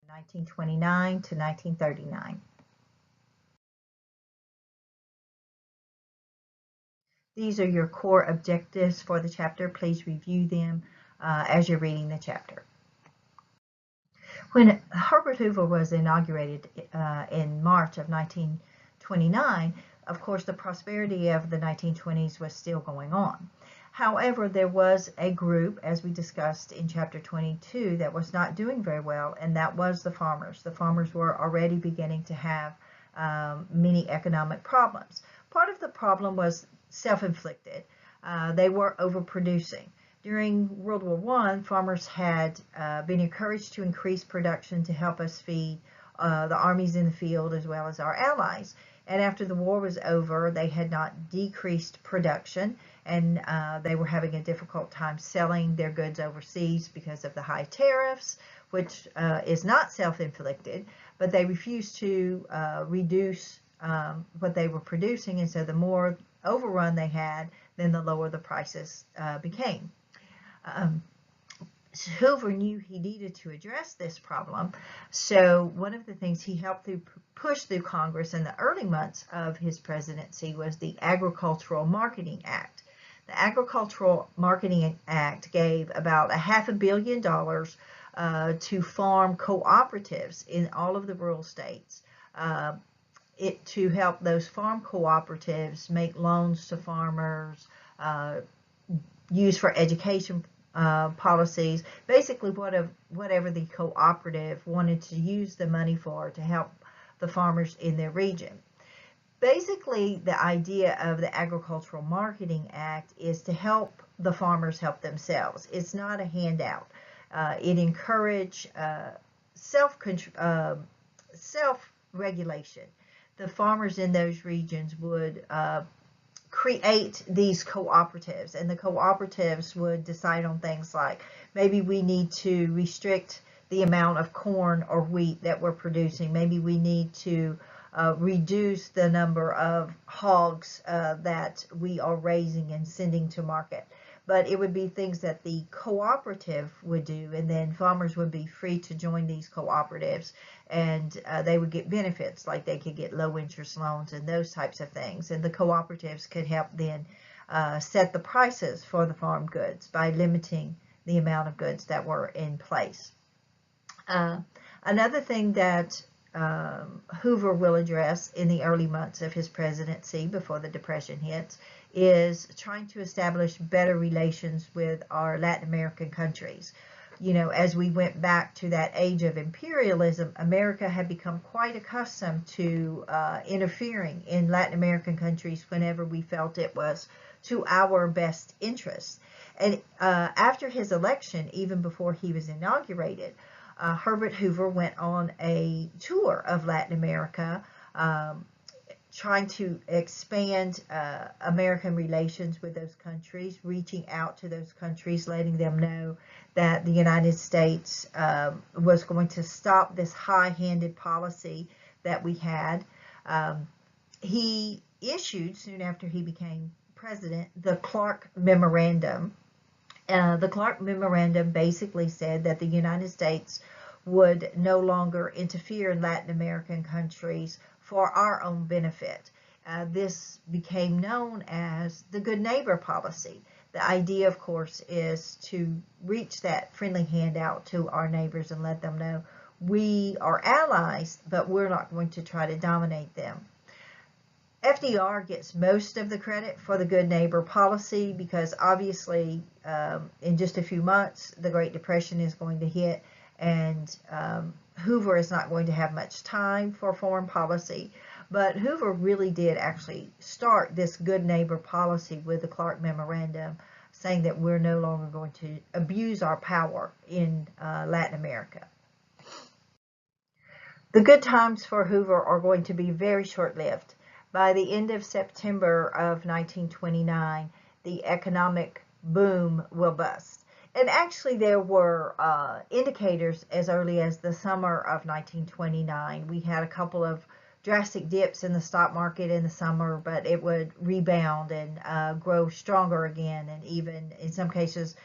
1929 to 1939. These are your core objectives for the chapter. Please review them as you're reading the chapter. When Herbert Hoover was inaugurated in March of 1929, of course, the prosperity of the 1920s was still going on. However, there was a group, as we discussed in chapter 22, that was not doing very well, and that was the farmers. The farmers were already beginning to have many economic problems. Part of the problem was self-inflicted. They were overproducing. During World War I, farmers had been encouraged to increase production to help us feed the armies in the field as well as our allies. And after the war was over, they had not decreased production, and they were having a difficult time selling their goods overseas because of the high tariffs, which is not self-inflicted, but they refused to reduce what they were producing, and so the more overrun they had, then the lower the prices became. Hoover knew he needed to address this problem, so one of the things he helped push through Congress in the early months of his presidency was the Agricultural Marketing Act. The Agricultural Marketing Act gave about $500 million to farm cooperatives in all of the rural states. To help those farm cooperatives make loans to farmers, use for education policies, basically whatever the cooperative wanted to use the money for to help the farmers in their region. Basically, the idea of the Agricultural Marketing Act is to help the farmers help themselves. It's not a handout. It encouraged self-regulation. The farmers in those regions would create these cooperatives, and the cooperatives would decide on things like, maybe we need to restrict the amount of corn or wheat that we're producing. Maybe we need to reduce the number of hogs that we are raising and sending to market. But it would be things that the cooperative would do, and then farmers would be free to join these cooperatives, and they would get benefits, like they could get low interest loans and those types of things. And the cooperatives could help then set the prices for the farm goods by limiting the amount of goods that were in place. Another thing that Hoover will address in the early months of his presidency before the Depression hits is trying to establish better relations with our Latin American countries. You know, as we went back to that age of imperialism, America had become quite accustomed to interfering in Latin American countries whenever we felt it was to our best interests. And after his election, even before he was inaugurated, Herbert Hoover went on a tour of Latin America, trying to expand American relations with those countries, reaching out to those countries, letting them know that the United States was going to stop this high-handed policy that we had. He issued, soon after he became president, the Clark Memorandum. The Clark Memorandum basically said that the United States would no longer interfere in Latin American countries for our own benefit. This became known as the Good Neighbor policy. The idea, of course, is to reach that friendly hand out to our neighbors and let them know we are allies, but we're not going to try to dominate them. FDR gets most of the credit for the Good Neighbor policy because obviously in just a few months the Great Depression is going to hit, and Hoover is not going to have much time for foreign policy. But Hoover really did actually start this Good Neighbor policy with the Clark Memorandum, saying that we're no longer going to abuse our power in Latin America. The good times for Hoover are going to be very short-lived. By the end of September of 1929, the economic boom will bust. And actually there were indicators as early as the summer of 1929. We had a couple of drastic dips in the stock market in the summer, but it would rebound and grow stronger again, and even in some cases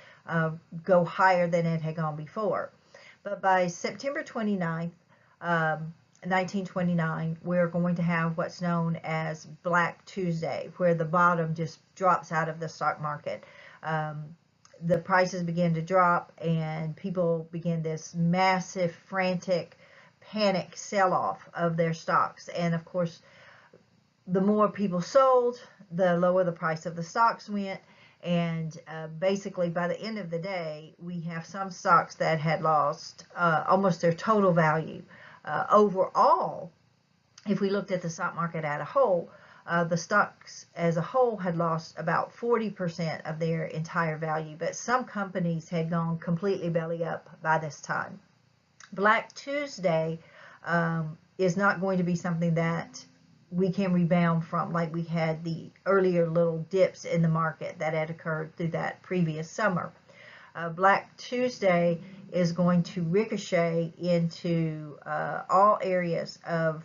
go higher than it had gone before. But by September 29th, 1929, we're going to have what's known as Black Tuesday, where the bottom just drops out of the stock market. The prices begin to drop, and people begin this massive, frantic, panic sell-off of their stocks. And of course, the more people sold, the lower the price of the stocks went. And basically, by the end of the day, we have some stocks that had lost almost their total value. Overall, if we looked at the stock market as a whole, the stocks as a whole had lost about 40% of their entire value, but some companies had gone completely belly up by this time. Black Tuesday is not going to be something that we can rebound from, like we had the earlier little dips in the market that had occurred through that previous summer. Black Tuesday is going to ricochet into all areas of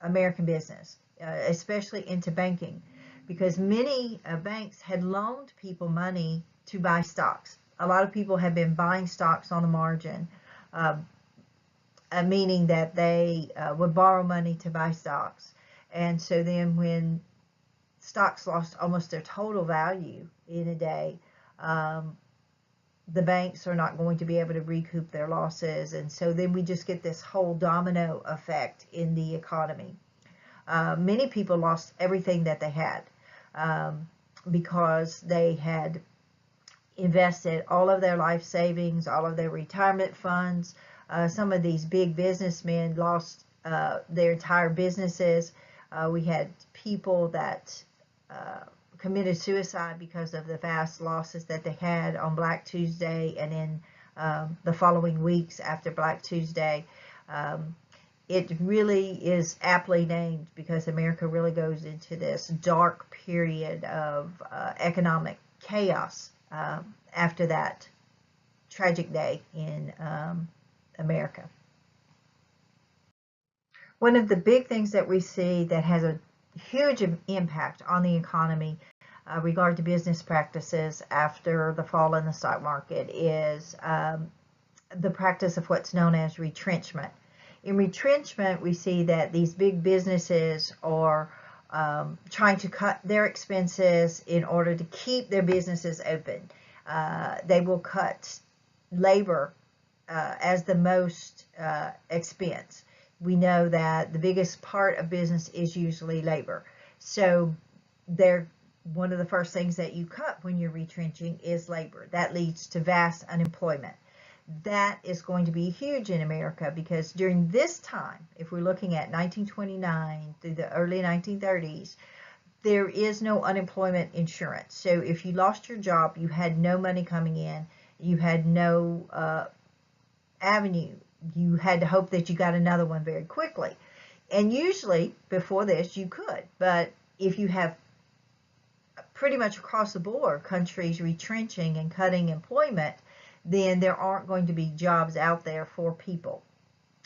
American business, especially into banking, because many banks had loaned people money to buy stocks. A lot of people have been buying stocks on the margin, meaning that they would borrow money to buy stocks. And so then when stocks lost almost their total value in a day, the banks are not going to be able to recoup their losses. And so then we just get this whole domino effect in the economy. Many people lost everything that they had because they had invested all of their life savings, all of their retirement funds. Some of these big businessmen lost their entire businesses. We had people that committed suicide because of the vast losses that they had on Black Tuesday and in the following weeks after Black Tuesday. It really is aptly named because America really goes into this dark period of economic chaos after that tragic day in America. One of the big things that we see that has a huge impact on the economy regard to business practices after the fall in the stock market is the practice of what's known as retrenchment. In retrenchment, we see that these big businesses are trying to cut their expenses in order to keep their businesses open. They will cut labor as the most expense. We know that the biggest part of business is usually labor. So one of the first things that you cut when you're retrenching is labor. That leads to vast unemployment. That is going to be huge in America because during this time, if we're looking at 1929 through the early 1930s, there is no unemployment insurance. So if you lost your job, you had no money coming in, you had no avenue. You had to hope that you got another one very quickly. And usually before this you could, but if you have pretty much across the board countries retrenching and cutting employment, then there aren't going to be jobs out there for people.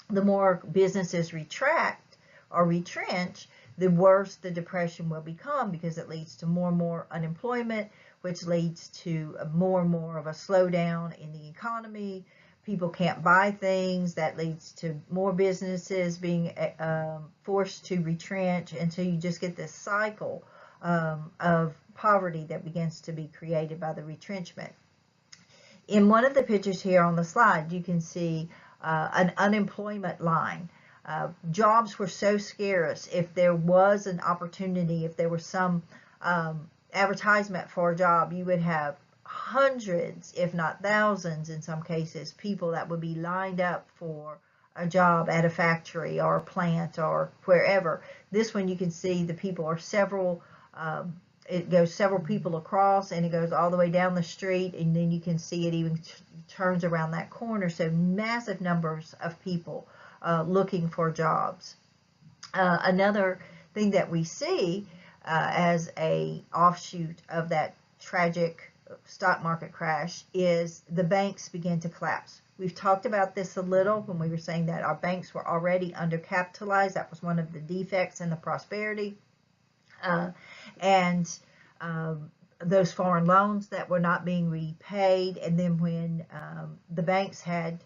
The more businesses retract or retrench, the worse the depression will become because it leads to more and more unemployment, which leads to more and more of a slowdown in the economy. People can't buy things. That leads to more businesses being forced to retrench, and so you just get this cycle of poverty that begins to be created by the retrenchment. In one of the pictures here on the slide, you can see an unemployment line. Jobs were so scarce. If there was an opportunity, if there was some advertisement for a job, you would have hundreds, if not thousands in some cases, people that would be lined up for a job at a factory or a plant or wherever. This one you can see the people are several, it goes several people across and it goes all the way down the street, and then you can see it even turns around that corner. So massive numbers of people looking for jobs. Another thing that we see as a offshoot of that tragic stock market crash is the banks begin to collapse. We've talked about this a little when we were saying that our banks were already undercapitalized. That was one of the defects in the prosperity. And those foreign loans that were not being repaid. And then when the banks had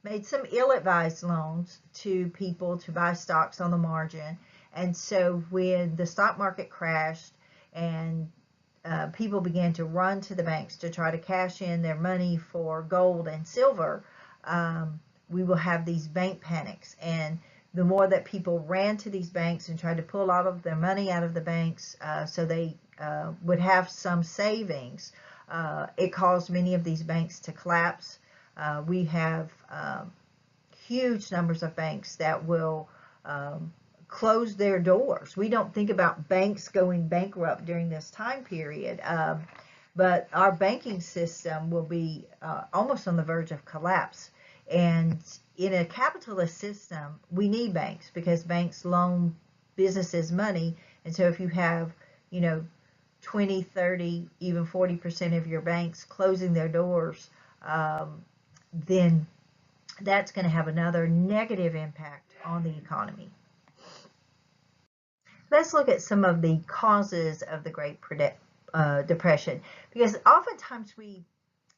made some ill-advised loans to people to buy stocks on the margin. And so when the stock market crashed and people began to run to the banks to try to cash in their money for gold and silver, we will have these bank panics. And the more that people ran to these banks and tried to pull all of their money out of the banks so they would have some savings, it caused many of these banks to collapse. We have huge numbers of banks that will close their doors. We don't think about banks going bankrupt during this time period, but our banking system will be almost on the verge of collapse. And in a capitalist system, we need banks because banks loan businesses money. And so if you have, 20, 30, even 40% of your banks closing their doors, then that's going to have another negative impact on the economy. Let's look at some of the causes of the Great Depression, because oftentimes we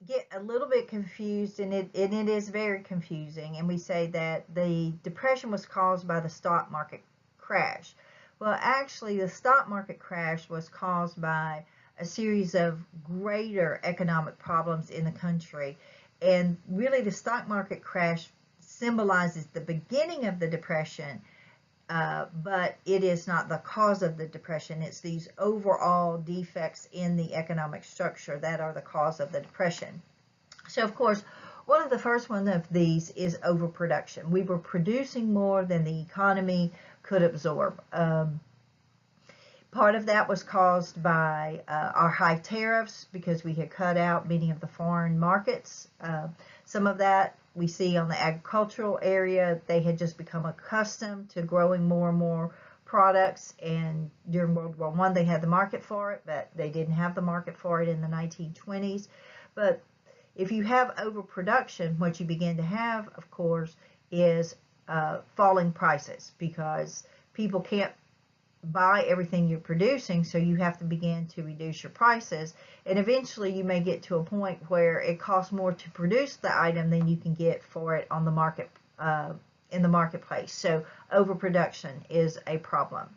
get a little bit confused, and it is very confusing, and we say that the Depression was caused by the stock market crash. Well, actually, the stock market crash was caused by a series of greater economic problems in the country. And really, the stock market crash symbolizes the beginning of the Depression, but it is not the cause of the Depression. It's these overall defects in the economic structure that are the cause of the Depression. So, of course, one of the first one of these is overproduction. We were producing more than the economy could absorb. Part of that was caused by our high tariffs because we had cut out many of the foreign markets. Some of that we see on the agricultural area. They had just become accustomed to growing more and more products, and during World War I they had the market for it, but they didn't have the market for it in the 1920s. But if you have overproduction, what you begin to have, of course, is falling prices, because people can't buy everything you're producing, so you have to begin to reduce your prices, and eventually you may get to a point where it costs more to produce the item than you can get for it on the market, in the marketplace. So overproduction is a problem.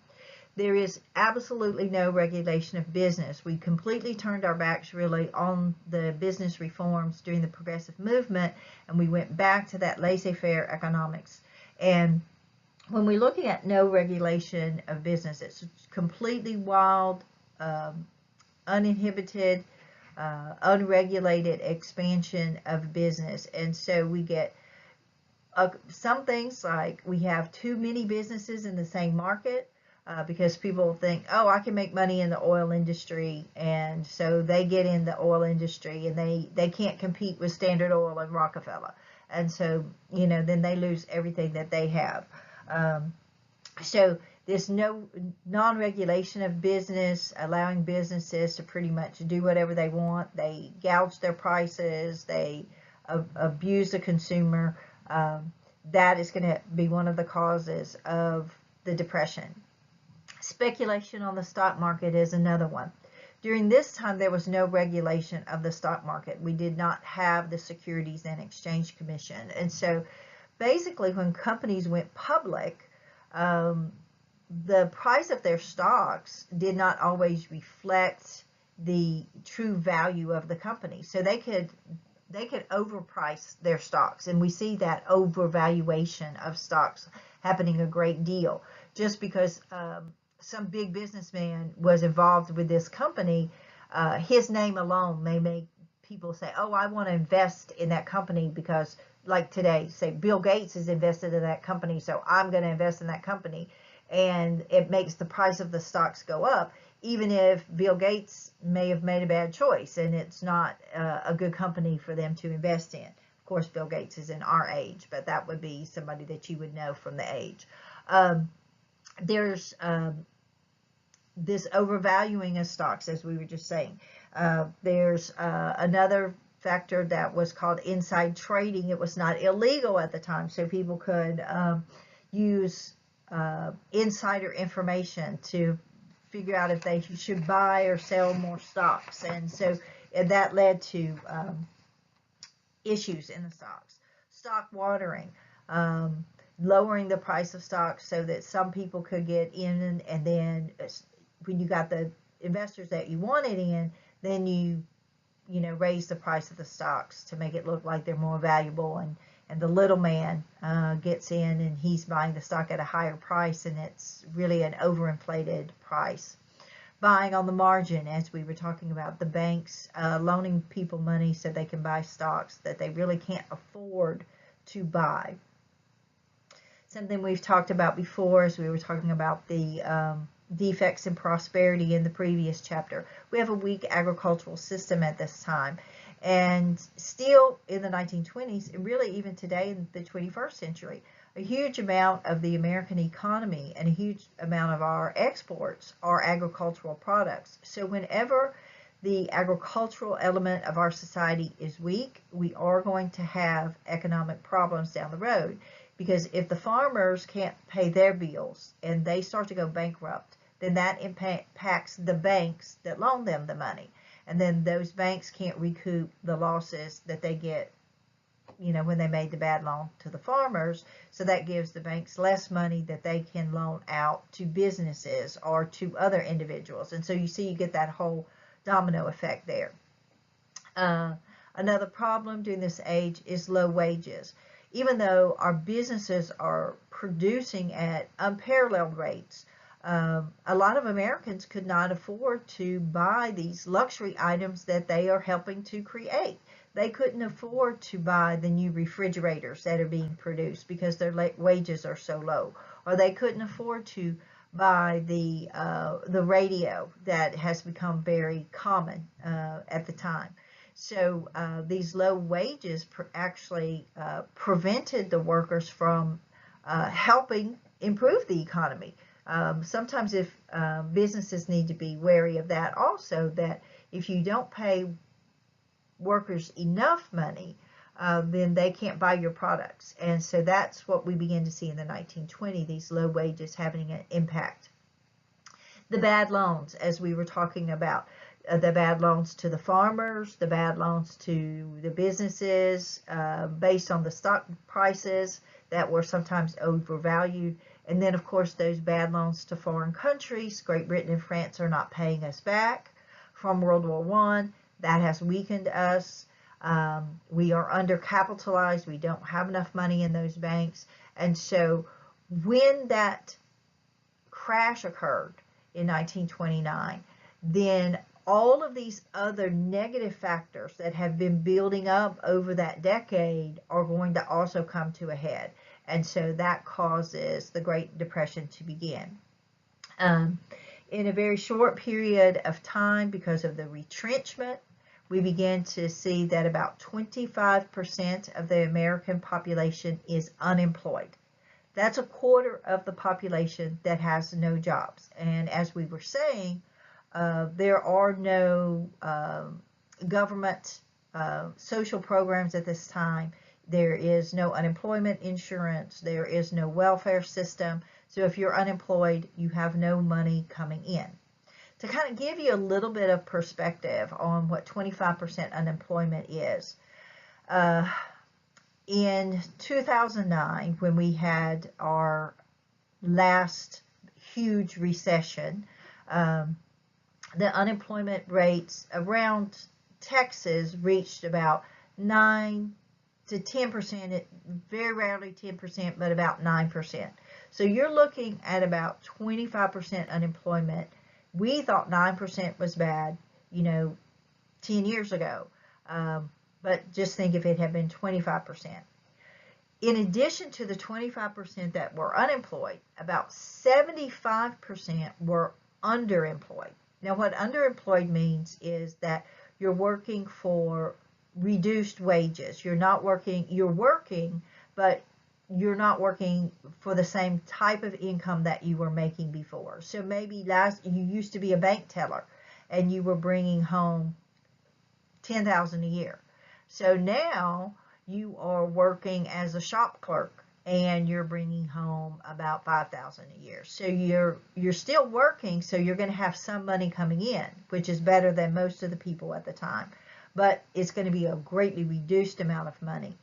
There is absolutely no regulation of business. We completely turned our backs really on the business reforms during the progressive movement, and we went back to that laissez-faire economics. And when we're looking at no regulation of business, it's completely wild, uninhibited, unregulated expansion of business. And so we get some things like we have too many businesses in the same market, because people think, oh, I can make money in the oil industry, and so they get in the oil industry, and they can't compete with Standard Oil and Rockefeller. And so, then they lose everything that they have. So there's no non-regulation of business, allowing businesses to pretty much do whatever they want. They gouge their prices, they abuse the consumer. That is going to be one of the causes of the Depression. Speculation on the stock market is another one. During this time, there was no regulation of the stock market. We did not have the Securities and Exchange Commission. And so basically, when companies went public, the price of their stocks did not always reflect the true value of the company. So they could overprice their stocks, and we see that overvaluation of stocks happening a great deal. Just because some big businessman was involved with this company, his name alone may make people say, oh, I want to invest in that company because, like today, say Bill Gates is invested in that company, so I'm going to invest in that company. And it makes the price of the stocks go up, even if Bill Gates may have made a bad choice and it's not a good company for them to invest in. Of course, Bill Gates is in our age, but that would be somebody that you would know from the age. There's this overvaluing of stocks, as we were just saying. There's another factor that was called inside trading. It was not illegal at the time, so people could use insider information to figure out if they should buy or sell more stocks, and so that led to issues in the stocks. stock watering, um, lowering the price of stocks so that some people could get in, and then when you got the investors that you wanted in, then you raise the price of the stocks to make it look like they're more valuable, and the little man gets in and he's buying the stock at a higher price, and it's really an overinflated price. Buying on the margin, as we were talking about, the banks loaning people money so they can buy stocks that they really can't afford to buy. Something we've talked about before, as we were talking about the defects in prosperity in the previous chapter. We have a weak agricultural system at this time. And still in the 1920s, and really even today in the 21st century, a huge amount of the American economy and a huge amount of our exports are agricultural products. So whenever the agricultural element of our society is weak, we are going to have economic problems down the road. Because if the farmers can't pay their bills and they start to go bankrupt, then that impacts the banks that loan them the money. And then those banks can't recoup the losses that they get, when they made the bad loan to the farmers. So that gives the banks less money that they can loan out to businesses or to other individuals. And so you see, you get that whole domino effect there. Another problem during this age is low wages. Even though our businesses are producing at unparalleled rates, a lot of Americans could not afford to buy these luxury items that they are helping to create. They couldn't afford to buy the new refrigerators that are being produced because their wages are so low, or they couldn't afford to buy the radio that has become very common at the time. So these low wages actually prevented the workers from helping improve the economy. Sometimes if businesses need to be wary of that also, that if you don't pay workers enough money, then they can't buy your products. And so that's what we begin to see in the 1920s, these low wages having an impact. The bad loans, as we were talking about, the bad loans to the farmers, the bad loans to the businesses based on the stock prices that were sometimes overvalued. And then, of course, those bad loans to foreign countries. Great Britain and France are not paying us back from World War I. That has weakened us. We are undercapitalized. We don't have enough money in those banks. And so when that crash occurred in 1929, then all of these other negative factors that have been building up over that decade are going to also come to a head. And so that causes the Great Depression to begin. In a very short period of time, because of the retrenchment, we begin to see that about 25% of the American population is unemployed. That's a quarter of the population that has no jobs. And as we were saying, there are no government social programs at this time. There is no unemployment insurance. There is no welfare system. So if you're unemployed, you have no money coming in. To kind of give you a little bit of perspective on what 25% unemployment is, in 2009, when we had our last huge recession, the unemployment rates around Texas reached about 9 to 10%, very rarely 10%, but about 9%. So you're looking at about 25% unemployment. We thought 9% was bad, 10 years ago. But just think if it had been 25%. In addition to the 25% that were unemployed, about 75% were underemployed. Now, what underemployed means is that you're working for reduced wages. You're working, but you're not working for the same type of income that you were making before. So maybe you used to be a bank teller and you were bringing home $10,000 a year. So now you are working as a shop clerk and you're bringing home about $5,000 a year. So you're still working, so you're going to have some money coming in, which is better than most of the people at the time. But it's going to be a greatly reduced amount of money.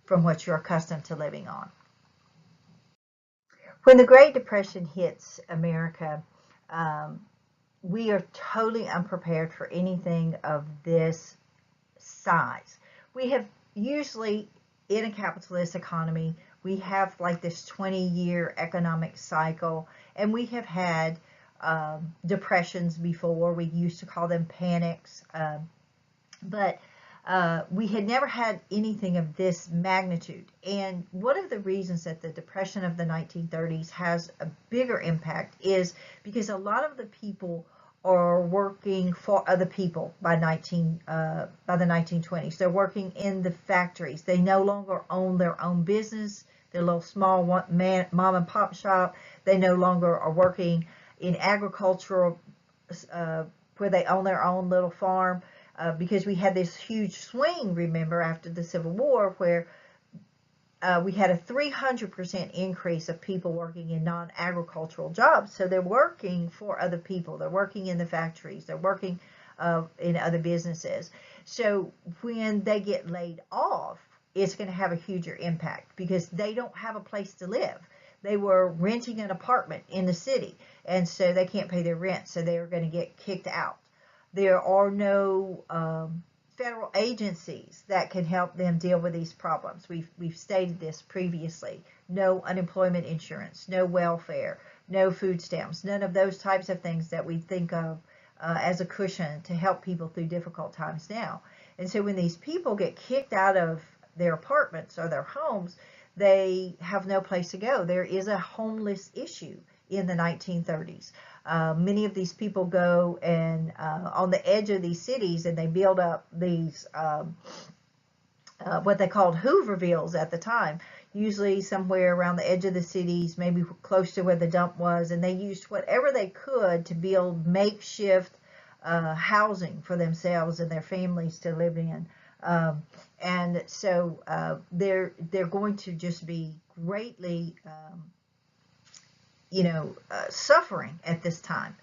from what you're accustomed to living on. When the Great Depression hits America, we are totally unprepared for anything of this size. We have usually, in a capitalist economy, we have like this 20-year economic cycle, and we have had depressions before. We used to call them panics, but we had never had anything of this magnitude. And one of the reasons that the Depression of the 1930s has a bigger impact is because a lot of the people are working for other people by the 1920s. They're working in the factories. They no longer own their own business, their little small mom and pop shop. They no longer are working in agricultural where they own their own little farm. Because we had this huge swing, remember, after the Civil War, where we had a 300% increase of people working in non-agricultural jobs. So they're working for other people. They're working in the factories. They're working in other businesses. So when they get laid off, it's going to have a huger impact because they don't have a place to live. They were renting an apartment in the city, and so they can't pay their rent, so they are going to get kicked out. There are no federal agencies that can help them deal with these problems. We've stated this previously. No unemployment insurance, no welfare, no food stamps, none of those types of things that we think of as a cushion to help people through difficult times now. And so when these people get kicked out of their apartments or their homes, they have no place to go. There is a homeless issue in the 1930s. Many of these people go and on the edge of these cities, and they build up these what they called Hoovervilles at the time, usually somewhere around the edge of the cities, maybe close to where the dump was, and they used whatever they could to build makeshift housing for themselves and their families to live in. And so they're going to just be greatly suffering at this time.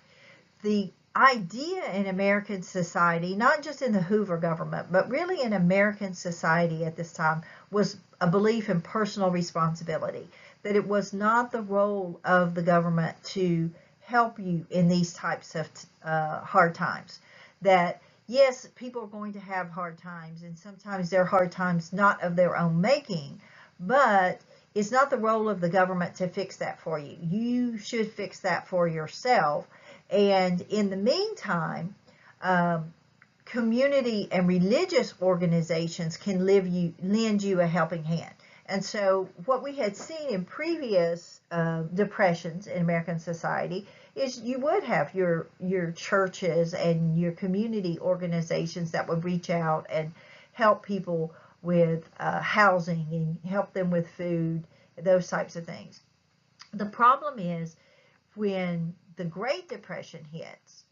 The idea in American society, not just in the Hoover government, but really in American society at this time, was a belief in personal responsibility, that it was not the role of the government to help you in these types of hard times. That yes, people are going to have hard times, and sometimes they're hard times not of their own making, but it's not the role of the government to fix that for you. You should fix that for yourself. And in the meantime, community and religious organizations can lend you a helping hand. And so what we had seen in previous depressions in American society is you would have your churches and your community organizations that would reach out and help people with housing and help them with food, those types of things. The problem is when the Great Depression hits,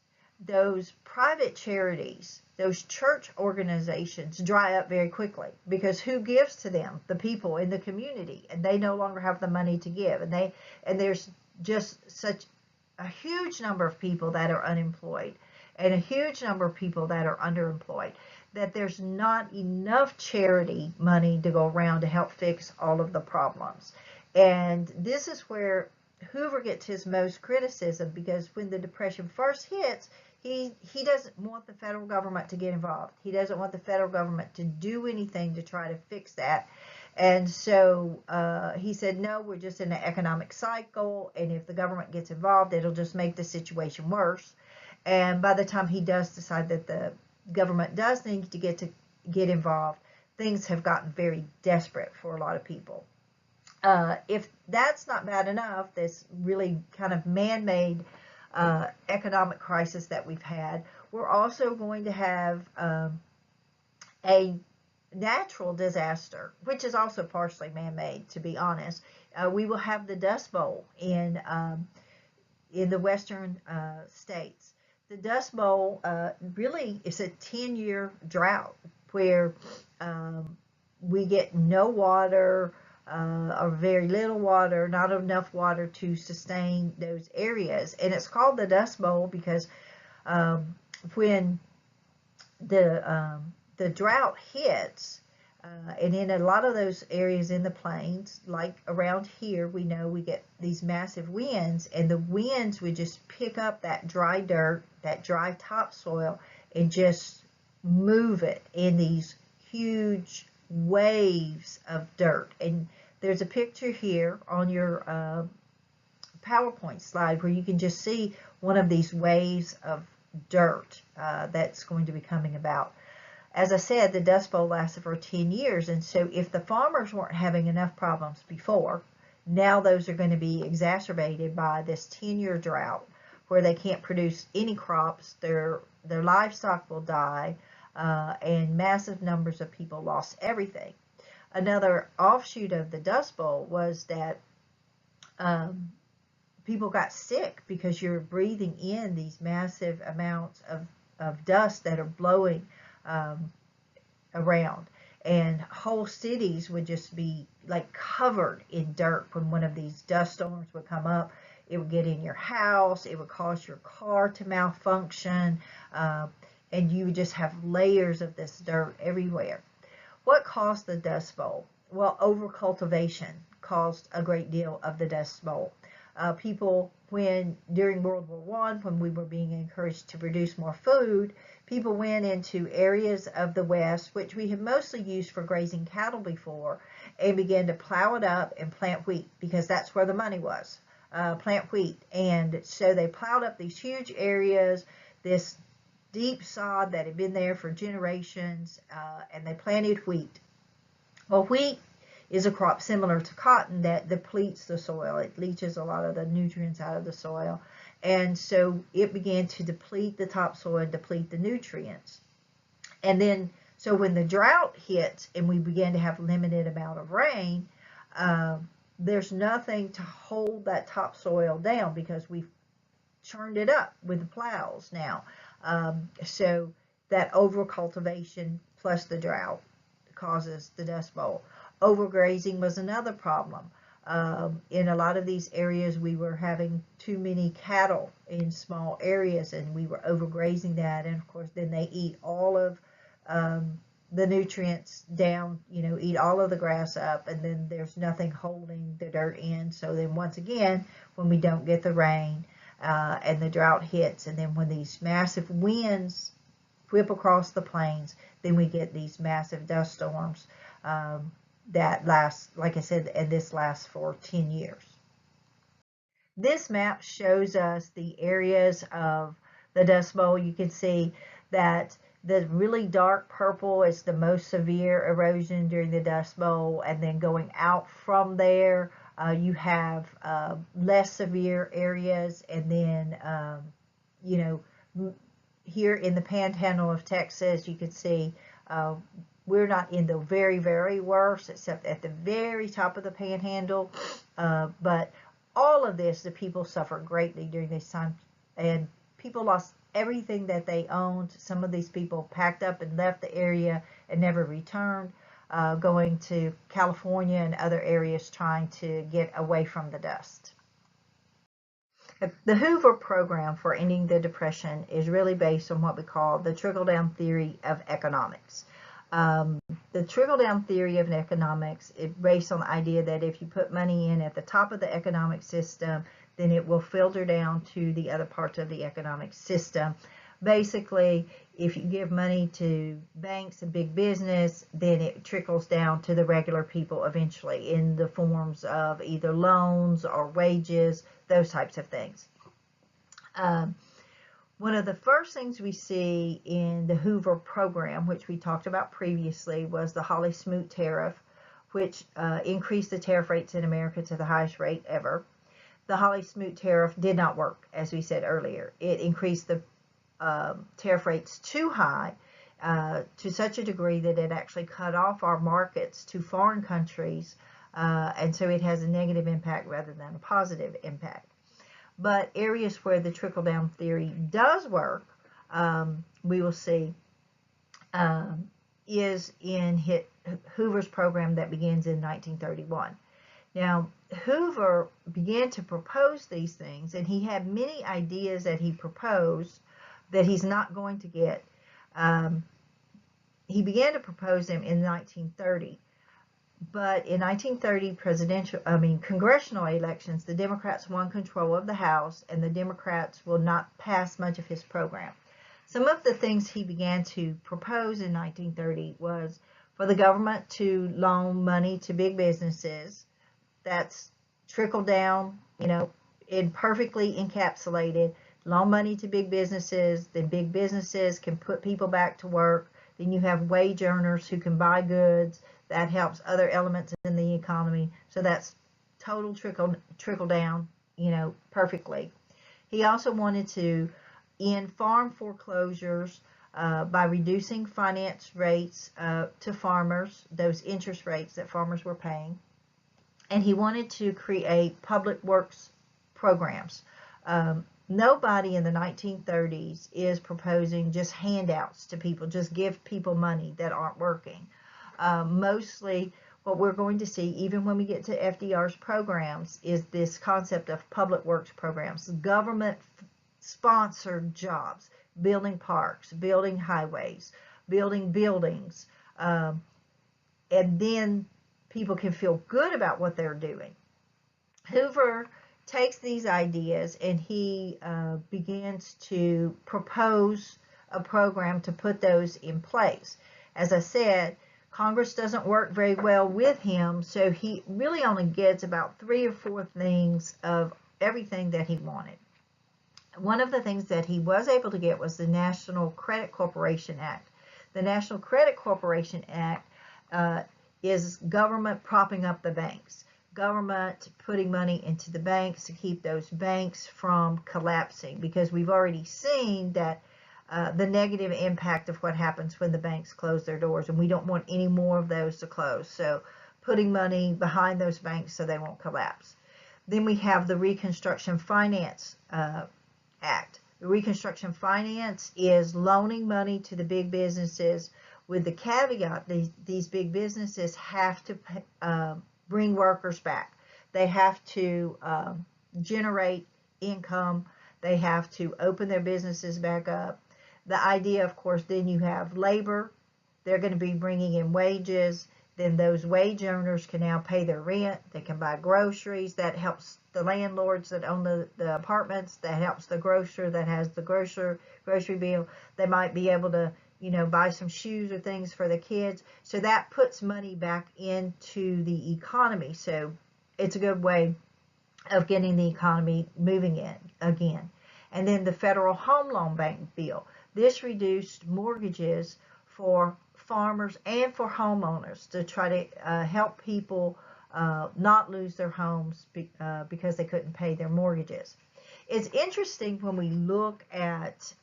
those private charities, those church organizations dry up very quickly because who gives to them? The people in the community, and they no longer have the money to give, and there's just such a huge number of people that are unemployed and a huge number of people that are underemployed that there's not enough charity money to go around to help fix all of the problems. And this is where Hoover gets his most criticism, because when the Depression first hits, he doesn't want the federal government to get involved. He doesn't want the federal government to do anything to try to fix that. And so he said, no, we're just in an economic cycle, and if the government gets involved, it'll just make the situation worse. And by the time he does decide that the government does need to get involved, things have gotten very desperate for a lot of people. If that's not bad enough, this really kind of man-made economic crisis that we've had, we're also going to have a natural disaster, which is also partially man-made, to be honest. We will have the Dust Bowl in the western states. The Dust Bowl really is a 10-year drought where we get no water, or very little water, not enough water to sustain those areas. And it's called the Dust Bowl because when the drought hits, And in a lot of those areas in the plains, like around here, we know we get these massive winds, and the winds would just pick up that dry dirt, that dry topsoil, and just move it in these huge waves of dirt. And there's a picture here on your PowerPoint slide where you can just see one of these waves of dirt that's going to be coming about. As I said, the Dust Bowl lasted for 10 years, and so if the farmers weren't having enough problems before, now those are going to be exacerbated by this 10-year drought where they can't produce any crops, their livestock will die, and massive numbers of people lost everything. Another offshoot of the Dust Bowl was that people got sick because you're breathing in these massive amounts of dust that are blowing around, and whole cities would just be like covered in dirt when one of these dust storms would come up. It would get in your house, it would cause your car to malfunction, and you would just have layers of this dirt everywhere. What caused the Dust Bowl? Well, overcultivation caused a great deal of the Dust Bowl. People, during World War I, when we were being encouraged to produce more food, people went into areas of the West, which we had mostly used for grazing cattle before, and began to plow it up and plant wheat, because that's where the money was, plant wheat. And so they plowed up these huge areas, this deep sod that had been there for generations, and they planted wheat. Well, wheat is a crop similar to cotton that depletes the soil. It leaches a lot of the nutrients out of the soil. And so it began to deplete the topsoil, deplete the nutrients. And then, so when the drought hits and we began to have limited amount of rain, there's nothing to hold that topsoil down because we've churned it up with the plows now. So that overcultivation plus the drought causes the Dust Bowl. Overgrazing was another problem. In a lot of these areas, we were having too many cattle in small areas, and we were overgrazing that. And of course, then they eat all of the nutrients down, eat all of the grass up, and then there's nothing holding the dirt in. So then once again, when we don't get the rain and the drought hits, and then when these massive winds whip across the plains, then we get these massive dust storms that last, like I said, and this lasts for 10 years. This map shows us the areas of the Dust Bowl. You can see that the really dark purple is the most severe erosion during the Dust Bowl, and then going out from there, you have less severe areas, and then, here in the Panhandle of Texas, you can see we're not in the very, very worst, except at the very top of the Panhandle. But all of this, the people suffered greatly during this time, and people lost everything that they owned. Some of these people packed up and left the area and never returned, going to California and other areas trying to get away from the dust. The Hoover program for ending the Depression is really based on what we call the trickle-down theory of economics. The trickle-down theory of economics is based on the idea that if you put money in at the top of the economic system, then it will filter down to the other parts of the economic system. Basically, if you give money to banks and big business, then it trickles down to the regular people eventually in the forms of either loans or wages, those types of things. One of the first things we see in the Hoover program, which we talked about previously, was the Hawley-Smoot tariff, which increased the tariff rates in America to the highest rate ever. The Hawley-Smoot tariff did not work, as we said earlier. It increased the tariff rates too high, to such a degree that it actually cut off our markets to foreign countries, and so it has a negative impact rather than a positive impact. But areas where the trickle-down theory does work, we will see, is in Hoover's program that begins in 1931. Now, Hoover began to propose these things, and he had many ideas that he proposed that he's not going to get. he began to propose them in 1930. But in 1930 congressional elections, the Democrats won control of the House, and the Democrats will not pass much of his program. Some of the things he began to propose in 1930 was for the government to loan money to big businesses. That's trickle down, perfectly encapsulated. Loan money to big businesses, then big businesses can put people back to work. Then you have wage earners who can buy goods. That helps other elements in the economy. So that's total trickle down, perfectly. He also wanted to end farm foreclosures by reducing finance rates to farmers, those interest rates that farmers were paying. And he wanted to create public works programs. Nobody in the 1930s is proposing just handouts to people, just give people money that aren't working. Mostly what we're going to see, even when we get to FDR's programs, is this concept of public works programs, government-sponsored jobs, building parks, building highways, building buildings, and then people can feel good about what they're doing. Hoover takes these ideas and he begins to propose a program to put those in place. As I said, Congress doesn't work very well with him, so he really only gets about 3 or 4 things of everything that he wanted. One of the things that he was able to get was the National Credit Corporation Act. The National Credit Corporation Act is government propping up the banks, government putting money into the banks to keep those banks from collapsing, because we've already seen that the negative impact of what happens when the banks close their doors, and we don't want any more of those to close. So putting money behind those banks so they won't collapse. Then we have the Reconstruction Finance Act. The Reconstruction Finance is loaning money to the big businesses with the caveat these big businesses have to bring workers back. They have to generate income. They have to open their businesses back up. The idea, of course, then you have labor. They're going to be bringing in wages. Then those wage earners can now pay their rent. They can buy groceries. That helps the landlords that own the apartments. That helps the grocer that has the grocery bill. They might be able to buy some shoes or things for the kids. So that puts money back into the economy. So it's a good way of getting the economy moving again. And then the Federal Home Loan Bank bill. This reduced mortgages for farmers and for homeowners to try to help people not lose their homes because they couldn't pay their mortgages. It's interesting when we look at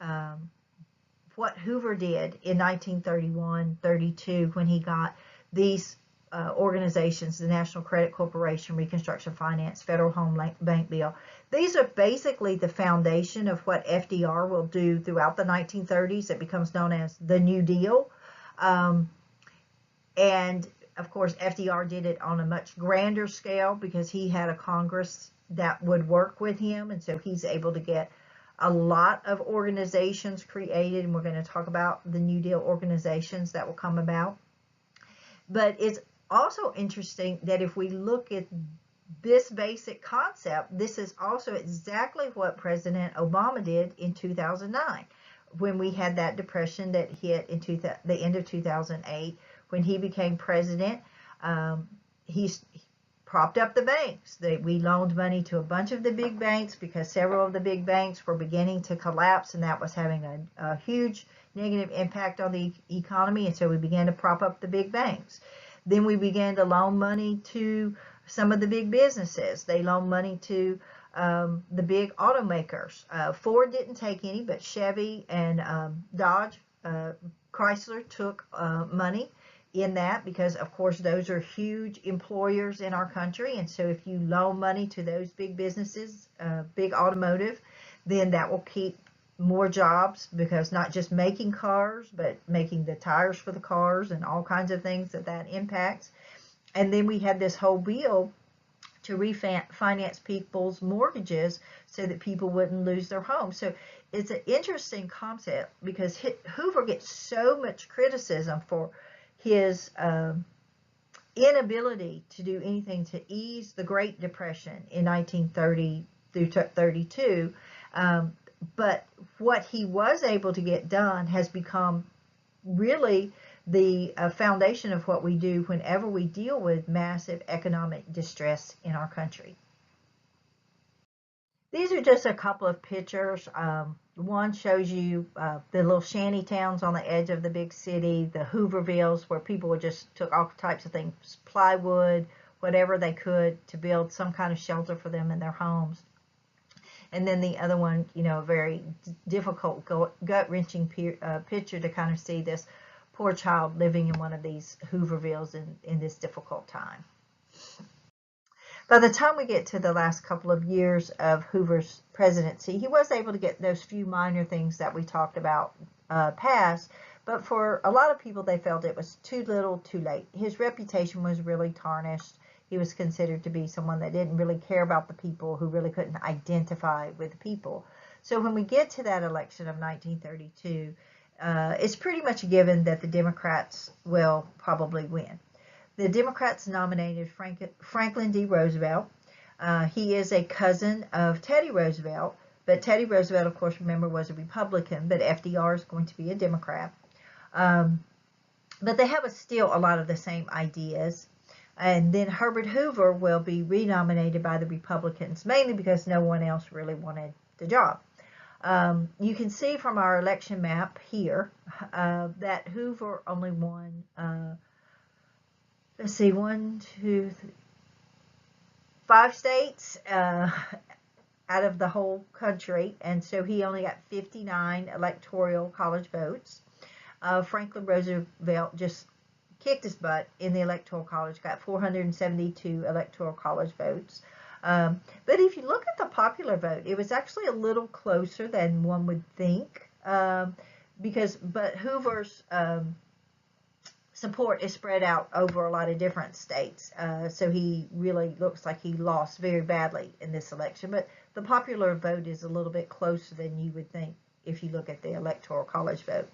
what Hoover did in 1931-32 when he got these organizations, the National Credit Corporation, Reconstruction Finance, Federal Home Bank Bill. These are basically the foundation of what FDR will do throughout the 1930s. It becomes known as the New Deal. And of course, FDR did it on a much grander scale because he had a Congress that would work with him. And so he's able to get a lot of organizations created. And we're going to talk about the New Deal organizations that will come about. But it's also interesting that if we look at this basic concept, this is also exactly what President Obama did in 2009 when we had that depression that hit in the end of 2008. When he became president, he propped up the banks. We loaned money to a bunch of the big banks because several of the big banks were beginning to collapse, and that was having a huge negative impact on the economy, and so we began to prop up the big banks. Then we began to loan money to some of the big businesses. They loaned money to the big automakers. Ford didn't take any, but Chevy and Dodge, Chrysler took money in that because, of course, those are huge employers in our country. And so if you loan money to those big businesses, big automotive, then that will keep more jobs, because not just making cars, but making the tires for the cars and all kinds of things that impacts. And then we had this whole bill to refinance people's mortgages so that people wouldn't lose their homes. So it's an interesting concept because Hoover gets so much criticism for his inability to do anything to ease the Great Depression in 1930 through 32. But what he was able to get done has become really the foundation of what we do whenever we deal with massive economic distress in our country. These are just a couple of pictures. One shows you the little shanty towns on the edge of the big city, the Hoovervilles, where people just took all types of things, plywood, whatever they could, to build some kind of shelter for them in their homes. And then the other one, you know, a very difficult, gut-wrenching picture to kind of see this poor child living in one of these Hoovervilles in this difficult time. By the time we get to the last couple of years of Hoover's presidency, he was able to get those few minor things that we talked about passed, but for a lot of people, they felt it was too little, too late. His reputation was really tarnished. He was considered to be someone that didn't really care about the people, who really couldn't identify with the people. So when we get to that election of 1932, it's pretty much a given that the Democrats will probably win. The Democrats nominated Franklin D. Roosevelt. He is a cousin of Teddy Roosevelt, but Teddy Roosevelt, of course, remember, was a Republican, but FDR is going to be a Democrat. But they have still a lot of the same ideas. And then Herbert Hoover will be renominated by the Republicans, mainly because no one else really wanted the job. You can see from our election map here that Hoover only won, let's see, 5 states out of the whole country, and so he only got 59 electoral college votes. Franklin Roosevelt just kicked his butt in the electoral college, got 472 electoral college votes. But if you look at the popular vote, it was actually a little closer than one would think, but Hoover's support is spread out over a lot of different states. So he really looks like he lost very badly in this election, but the popular vote is a little bit closer than you would think if you look at the electoral college vote.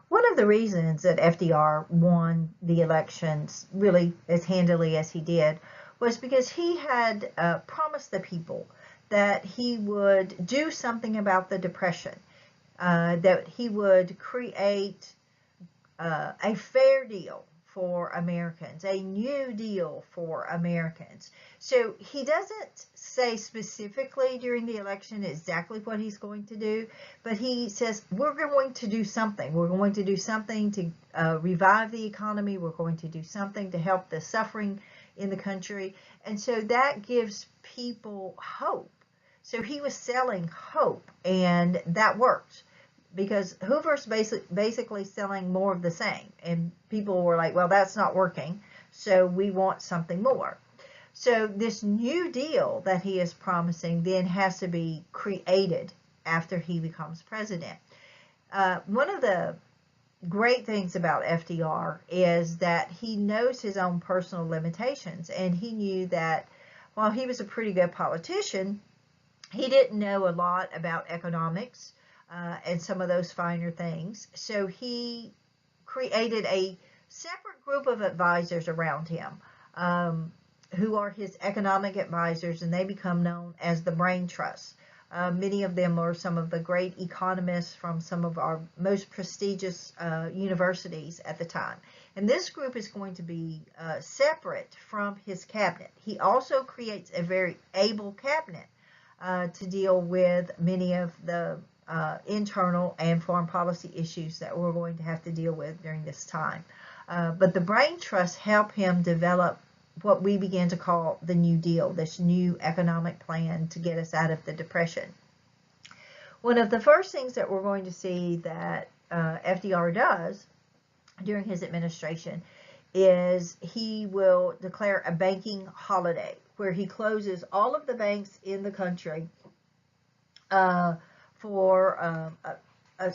One of the reasons that FDR won the elections really as handily as he did was because he had promised the people that he would do something about the Depression, that he would create a fair deal for Americans, a new deal for Americans. So he doesn't say specifically during the election exactly what he's going to do, but he says, we're going to do something. We're going to do something to revive the economy. We're going to do something to help the suffering in the country. And so that gives people hope. So he was selling hope, and that worked, because Hoover's basically selling more of the same, and people were like, well, that's not working, so we want something more. So this new deal that he is promising then has to be created after he becomes president. One of the great things about FDR is that he knows his own personal limitations, and he knew that while he was a pretty good politician, he didn't know a lot about economics and some of those finer things. So he created a separate group of advisors around him who are his economic advisors, and they become known as the Brain Trust. Many of them are some of the great economists from some of our most prestigious universities at the time. And this group is going to be separate from his cabinet. He also creates a very able cabinet to deal with many of the internal and foreign policy issues that we're going to have to deal with during this time. But the Brain Trust help him develop what we began to call the New Deal, this new economic plan to get us out of the Depression. One of the first things that we're going to see that FDR does during his administration is he will declare a banking holiday, where he closes all of the banks in the country for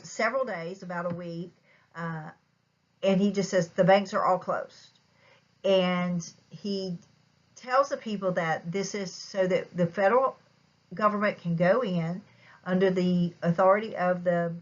several days, about a week, and he just says the banks are all closed. And he tells the people that this is so that the federal government can go in under the authority of the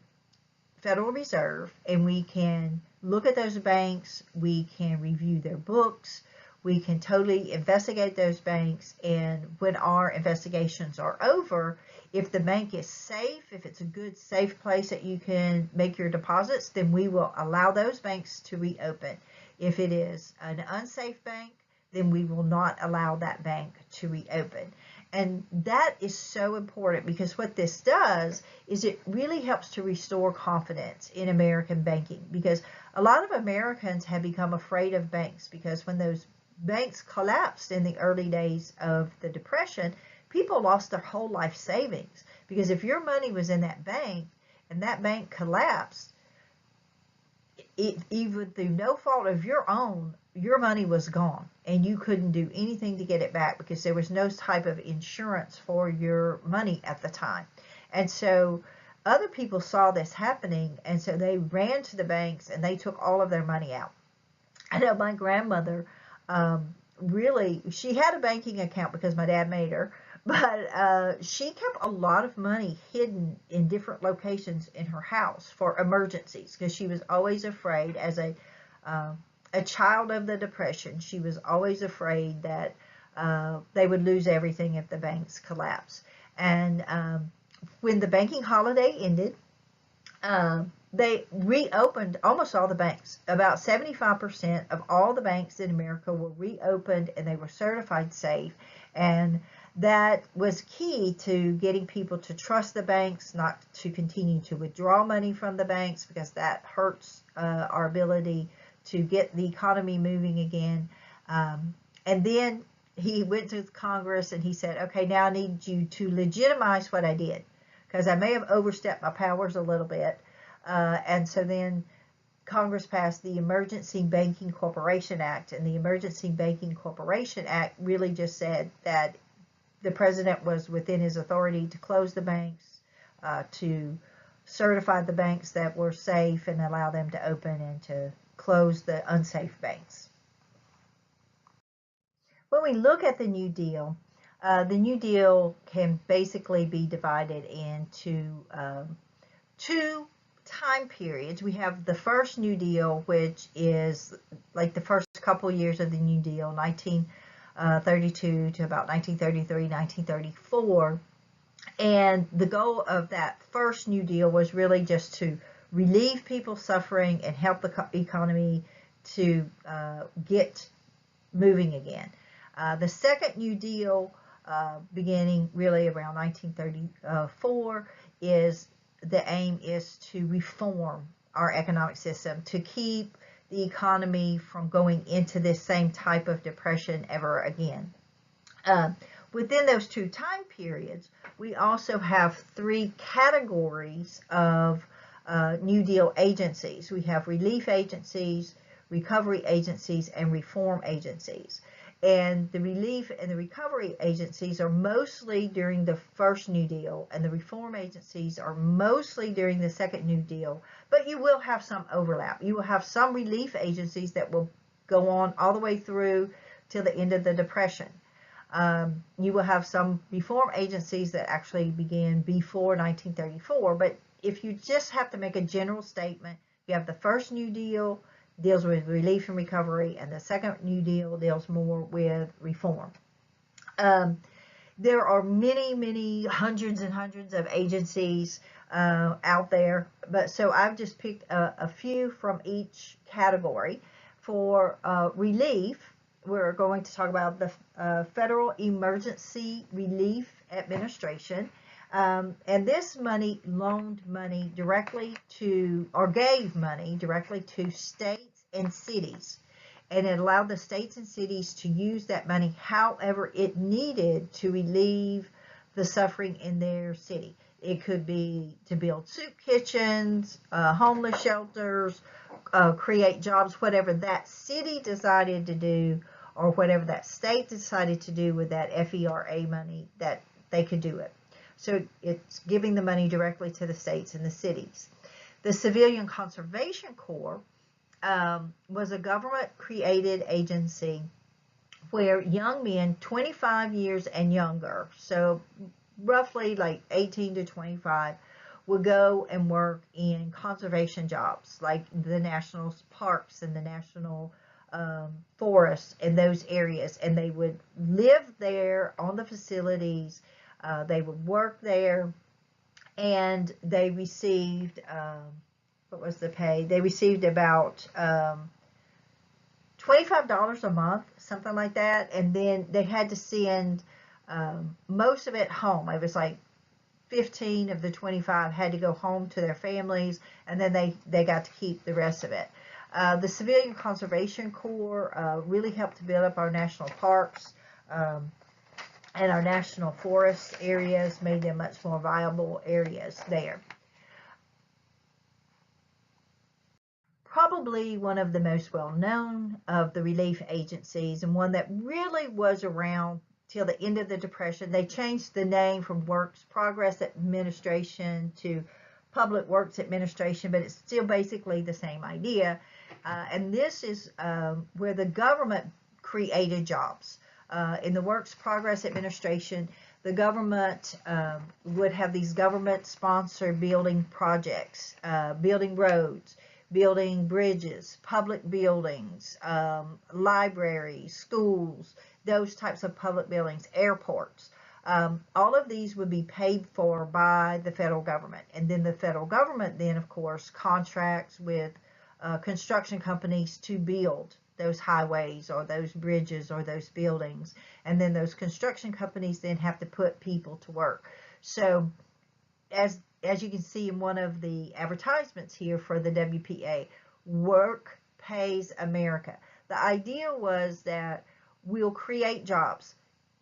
Federal Reserve, and we can look at those banks, we can review their books, we can totally investigate those banks, and when our investigations are over, if the bank is safe, if it's a good, safe place that you can make your deposits, then we will allow those banks to reopen. If it is an unsafe bank, then we will not allow that bank to reopen. And that is so important, because what this does is it really helps to restore confidence in American banking, because a lot of Americans have become afraid of banks, because when those banks collapsed in the early days of the Depression, people lost their whole life savings, because if your money was in that bank and that bank collapsed, even through no fault of your own, your money was gone and you couldn't do anything to get it back, because there was no type of insurance for your money at the time. And so other people saw this happening, and so they ran to the banks and they took all of their money out. I know my grandmother, really, she had a banking account because my dad made her, but she kept a lot of money hidden in different locations in her house for emergencies, because she was always afraid, as a child of the Depression, she was always afraid that they would lose everything if the banks collapsed. And when the banking holiday ended, they reopened almost all the banks. About 75% of all the banks in America were reopened, and they were certified safe. And that was key to getting people to trust the banks, not to continue to withdraw money from the banks, because that hurts our ability to get the economy moving again. And then he went to Congress and he said, okay, now I need you to legitimize what I did, because I may have overstepped my powers a little bit. And so then Congress passed the Emergency Banking Corporation Act, and the Emergency Banking Corporation Act really just said that the president was within his authority to close the banks, to certify the banks that were safe and allow them to open, and to close the unsafe banks. When we look at the New Deal can basically be divided into two time periods. We have the first New Deal, which is like the first couple years of the New Deal, 1932 to about 1933, 1934. And the goal of that first New Deal was really just to relieve people's suffering and help the economy to get moving again. The second New Deal, beginning really around 1934, the aim is to reform our economic system, to keep the economy from going into this same type of depression ever again. Within those two time periods, we also have three categories of New Deal agencies. We have relief agencies, recovery agencies, and reform agencies. And the relief and the recovery agencies are mostly during the first New Deal, and the reform agencies are mostly during the second New Deal. But you will have some overlap. You will have some relief agencies that will go on all the way through till the end of the Depression. You will have some reform agencies that actually began before 1934. But if you just have to make a general statement, you have the first New Deal deals with relief and recovery, and the second New Deal deals more with reform. There are many hundreds and hundreds of agencies out there, but so I've just picked a few from each category. For relief, we're going to talk about the Federal Emergency Relief Administration. And this money loaned money directly to, or gave money directly to states and cities. And it allowed the states and cities to use that money however it needed to relieve the suffering in their city. It could be to build soup kitchens, homeless shelters, create jobs, whatever that city decided to do, or whatever that state decided to do with that FERA money, that they could do it. So it's giving the money directly to the states and the cities. The Civilian Conservation Corps was a government-created agency where young men 25 years and younger, so roughly like 18 to 25, would go and work in conservation jobs like the national parks and the national forests in those areas. And they would live there on the facilities. They would work there, and they received, what was the pay? They received about $25 a month, something like that. And then they had to send most of it home. It was like 15 of the 25 had to go home to their families, and then they got to keep the rest of it. The Civilian Conservation Corps really helped to build up our national parks and our national forest areas, made them much more viable areas there. Probably one of the most well-known of the relief agencies, and one that really was around till the end of the Depression. They changed the name from Works Progress Administration to Public Works Administration, but it's still basically the same idea. And this is where the government created jobs. In the Works Progress Administration, the government would have these government-sponsored building projects, building roads, building bridges, public buildings, libraries, schools, those types of public buildings, airports. All of these would be paid for by the federal government. And then the federal government then, of course, contracts with construction companies to build those highways or those bridges or those buildings. And then those construction companies then have to put people to work. So as you can see in one of the advertisements here for the WPA, work pays America. The idea was that we'll create jobs.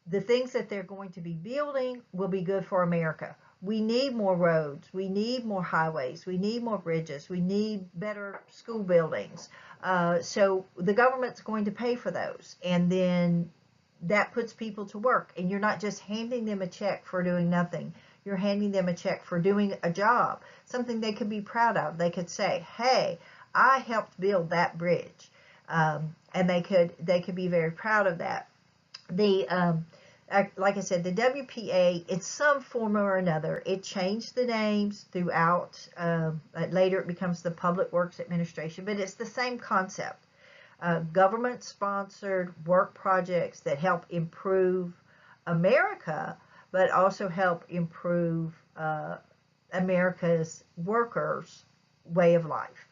The things that they're going to be building will be good for America. We need more roads. We need more highways. We need more bridges. We need better school buildings. So the government's going to pay for those. And then that puts people to work. And you're not just handing them a check for doing nothing. You're handing them a check for doing a job, something they could be proud of. They could say, hey, I helped build that bridge. And they could be very proud of that. Like I said, the WPA, in some form or another, it changed the names throughout. Later it becomes the Public Works Administration, but it's the same concept. Government-sponsored work projects that help improve America, but also help improve America's workers' way of life.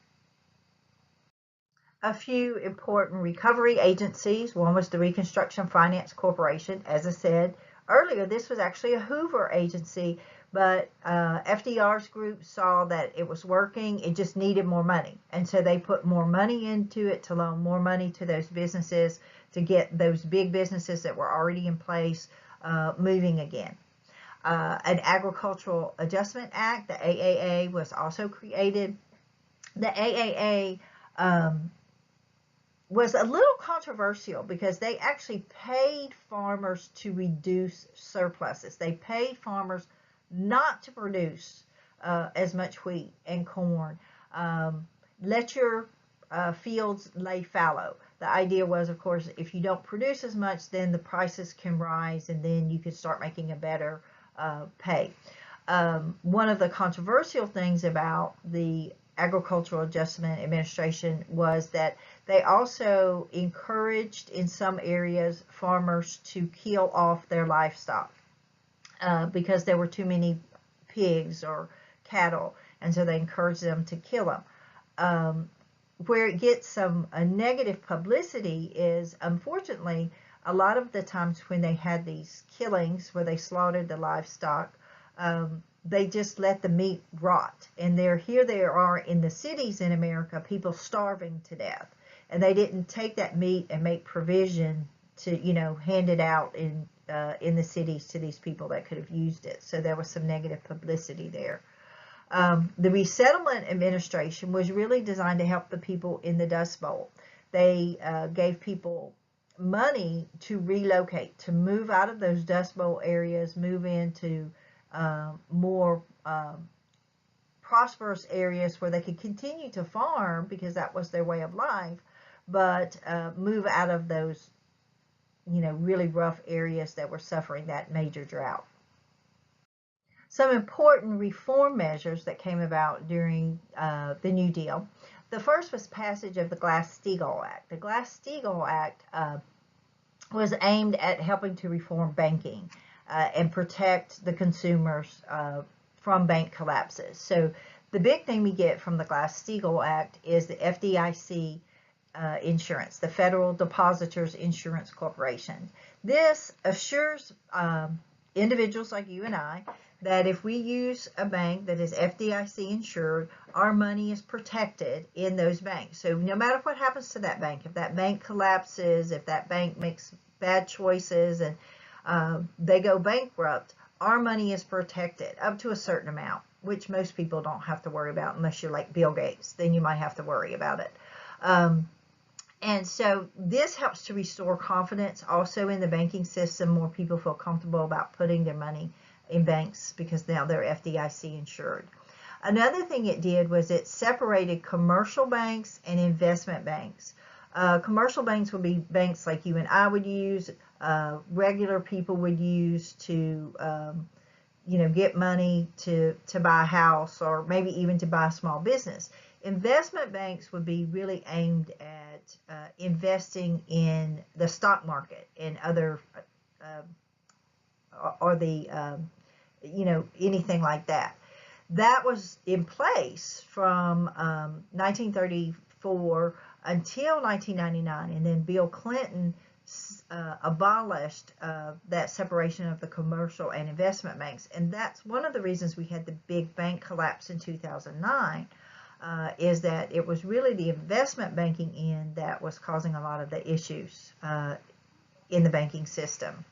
A few important recovery agencies. One was the Reconstruction Finance Corporation. As I said earlier, this was actually a Hoover agency, but FDR's group saw that it was working. It just needed more money. And so they put more money into it to loan more money to those businesses to get those big businesses that were already in place moving again. An Agricultural Adjustment Act, the AAA, was also created. The AAA was a little controversial because they actually paid farmers to reduce surpluses. They paid farmers not to produce as much wheat and corn. Let your fields lay fallow. The idea was, of course, if you don't produce as much, then the prices can rise, and then you can start making a better pay. One of the controversial things about the Agricultural Adjustment Administration was that they also encouraged, in some areas, farmers to kill off their livestock because there were too many pigs or cattle, and so they encouraged them to kill them. Where it gets some negative publicity is, unfortunately, a lot of the times when they had these killings where they slaughtered the livestock, they just let the meat rot. And here they are in the cities in America, people starving to death. And they didn't take that meat and make provision to, hand it out in the cities to these people that could have used it. So there was some negative publicity there. The Resettlement Administration was really designed to help the people in the Dust Bowl. They gave people money to relocate, to move out of those Dust Bowl areas, move into more prosperous areas where they could continue to farm because that was their way of life, but move out of those, really rough areas that were suffering that major drought. Some important reform measures that came about during the New Deal. The first was passage of the Glass-Steagall Act. The Glass-Steagall Act was aimed at helping to reform banking and protect the consumers from bank collapses. So the big thing we get from the Glass-Steagall Act is the FDIC insurance, the Federal Depositors Insurance Corporation. This assures individuals like you and I that if we use a bank that is FDIC insured, our money is protected in those banks. So no matter what happens to that bank, if that bank collapses, if that bank makes bad choices and they go bankrupt, our money is protected up to a certain amount, which most people don't have to worry about unless you're like Bill Gates. Then you might have to worry about it. And so this helps to restore confidence also in the banking system. More people feel comfortable about putting their money in banks because now they're FDIC insured. Another thing it did was it separated commercial banks and investment banks. Commercial banks would be banks like you and I would use, regular people would use to, get money to buy a house or maybe even to buy a small business. Investment banks would be really aimed at investing in the stock market and other, anything like that. That was in place from 1934 until 1999, and then Bill Clinton abolished that separation of the commercial and investment banks, and that's one of the reasons we had the big bank collapse in 2009, is that it was really the investment banking end that was causing a lot of the issues in the banking system.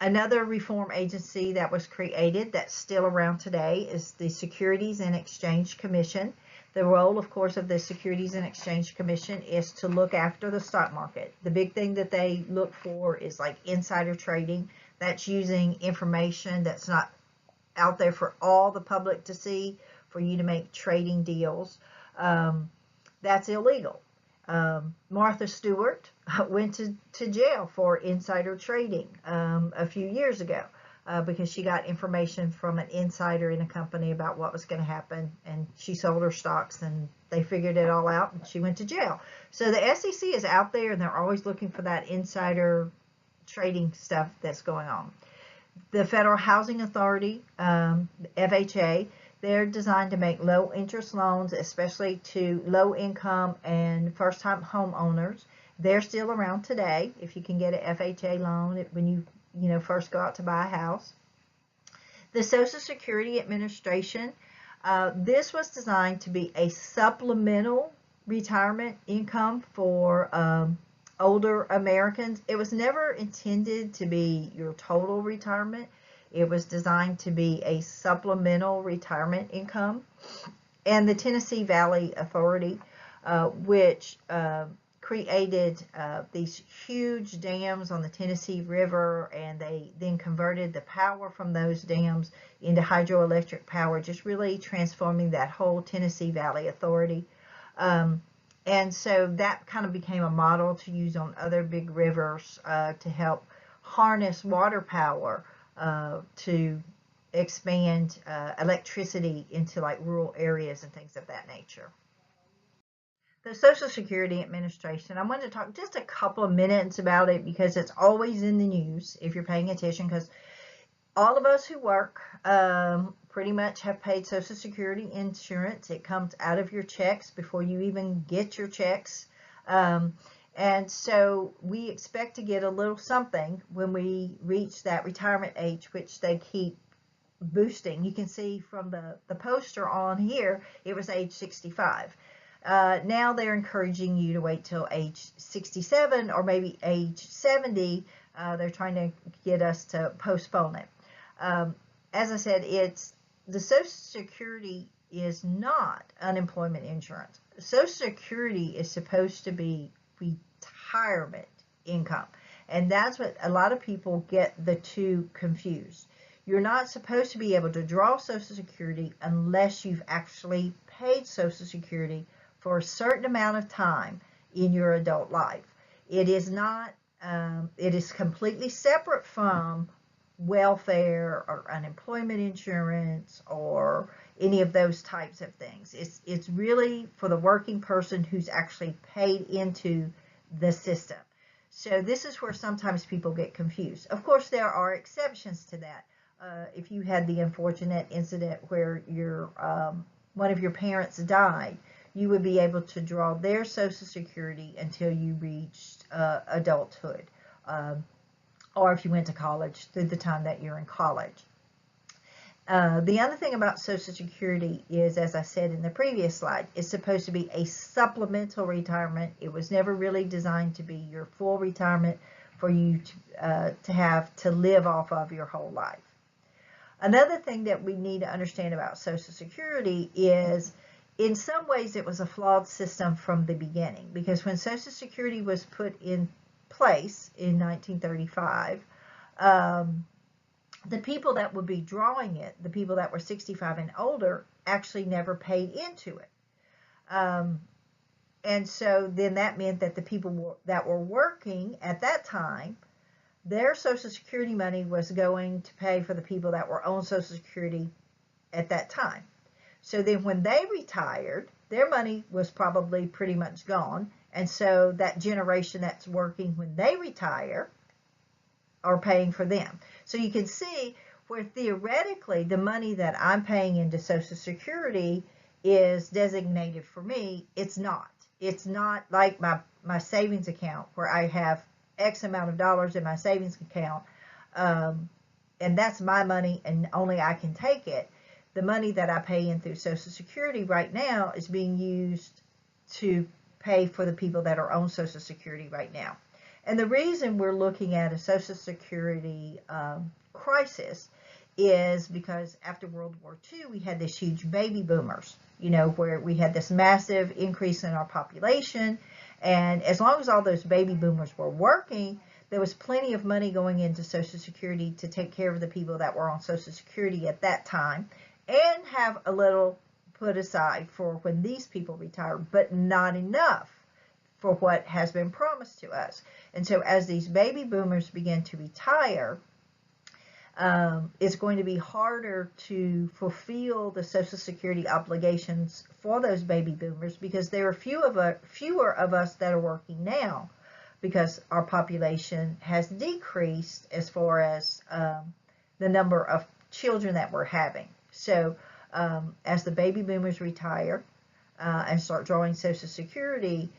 Another reform agency that was created that's still around today is the Securities and Exchange Commission. The role, of course, of the Securities and Exchange Commission is to look after the stock market. The big thing that they look for is like insider trading. That's using information that's not out there for all the public to see for you to make trading deals. That's illegal. Martha Stewart went to jail for insider trading a few years ago because she got information from an insider in a company about what was going to happen, and she sold her stocks and they figured it all out and she went to jail. So the SEC is out there and they're always looking for that insider trading stuff that's going on. The Federal Housing Authority, FHA, they're designed to make low-interest loans, especially to low-income and first-time homeowners. They're still around today. If you can get an FHA loan when you first go out to buy a house. The Social Security Administration, this was designed to be a supplemental retirement income for older Americans. It was never intended to be your total retirement. It was designed to be a supplemental retirement income. And the Tennessee Valley Authority, which created these huge dams on the Tennessee River, and they then converted the power from those dams into hydroelectric power, just really transforming that whole Tennessee Valley Authority. And so that kind of became a model to use on other big rivers to help harness water power to expand electricity into like rural areas and things of that nature. The Social Security Administration, I wanted to talk just a couple of minutes about it because it's always in the news if you're paying attention, because all of us who work pretty much have paid Social Security insurance. It comes out of your checks before you even get your checks. And so we expect to get a little something when we reach that retirement age, which they keep boosting. You can see from the poster on here, it was age 65. Now they're encouraging you to wait till age 67 or maybe age 70. They're trying to get us to postpone it. As I said, the Social Security is not unemployment insurance. Social Security is supposed to be retirement income. And that's what a lot of people get the two confused. You're not supposed to be able to draw Social Security unless you've actually paid Social Security for a certain amount of time in your adult life. It is not, it is completely separate from welfare or unemployment insurance or any of those types of things. It's really for the working person who's actually paid into the system. So this is where sometimes people get confused. Of course, there are exceptions to that. If you had the unfortunate incident where your one of your parents died, you would be able to draw their Social Security until you reached adulthood, or if you went to college, through the time that you're in college. The other thing about Social Security is, as I said in the previous slide, it's supposed to be a supplemental retirement. It was never really designed to be your full retirement for you to have to live off of your whole life. Another thing that we need to understand about Social Security is, in some ways, it was a flawed system from the beginning, because when Social Security was put in place in 1935, the people that would be drawing it, the people that were 65 and older, actually never paid into it. And so then that meant that the people that were working at that time, their Social Security money was going to pay for the people that were on Social Security at that time. So then when they retired, their money was probably pretty much gone. And so that generation that's working when they retire are paying for them. So you can see where theoretically the money that I'm paying into Social Security is designated for me. It's not. It's not like my savings account, where I have X amount of dollars in my savings account, and that's my money and only I can take it. The money that I pay in through Social Security right now is being used to pay for the people that are on Social Security right now. And the reason we're looking at a Social Security crisis is because after World War II, we had this huge baby boomers, where we had this massive increase in our population. And as long as all those baby boomers were working, there was plenty of money going into Social Security to take care of the people that were on Social Security at that time, and have a little put aside for when these people retire, but not enough for what has been promised to us. And so as these baby boomers begin to retire, it's going to be harder to fulfill the Social Security obligations for those baby boomers, because there are fewer of us that are working now, because our population has decreased as far as the number of children that we're having. So as the baby boomers retire and start drawing Social Security,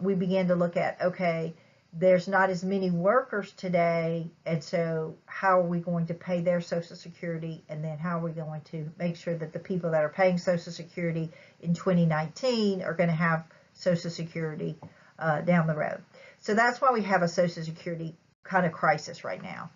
we begin to look at, okay, there's not as many workers today, and so how are we going to pay their Social Security, and then how are we going to make sure that the people that are paying Social Security in 2019 are going to have Social Security down the road. So that's why we have a Social Security kind of crisis right now.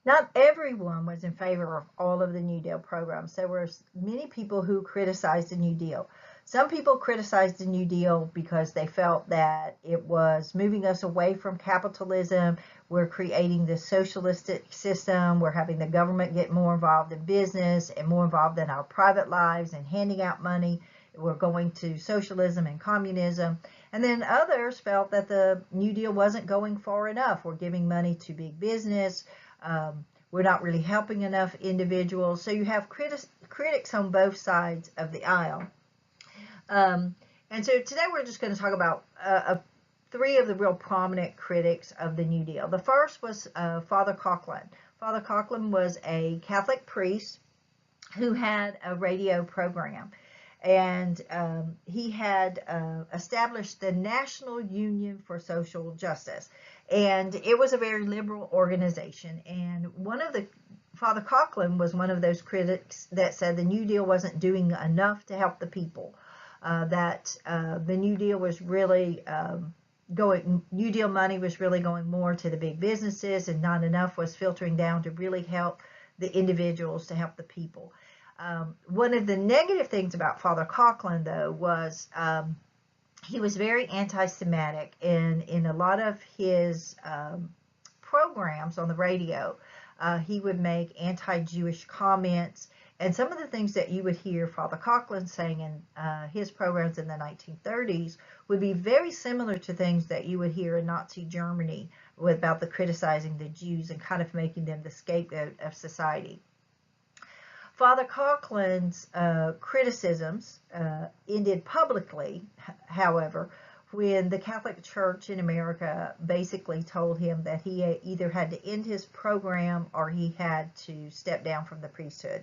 Not everyone was in favor of all of the New Deal programs. There were many people who criticized the New Deal. Some people criticized the New Deal because they felt that it was moving us away from capitalism. We're creating this socialistic system. We're having the government get more involved in business and more involved in our private lives and handing out money. We're going to socialism and communism. And then others felt that the New Deal wasn't going far enough. We're giving money to big business. We're not really helping enough individuals. So you have critics on both sides of the aisle. And so today we're just going to talk about three of the real prominent critics of the New Deal. The first was Father Coughlin. Father Coughlin was a Catholic priest who had a radio program. And he had established the National Union for Social Justice. And it was a very liberal organization. And Father Coughlin was one of those critics that said the New Deal wasn't doing enough to help the people. That the New Deal was really New Deal money was really going more to the big businesses, and not enough was filtering down to really help the individuals, to help the people. One of the negative things about Father Coughlin, though, was he was very anti-Semitic, and in a lot of his programs on the radio, He would make anti-Jewish comments. And some of the things that you would hear Father Coughlin saying in his programs in the 1930s would be very similar to things that you would hear in Nazi Germany about the criticizing the Jews and kind of making them the scapegoat of society. Father Coughlin's criticisms ended publicly, however, when the Catholic Church in America basically told him that he either had to end his program or he had to step down from the priesthood.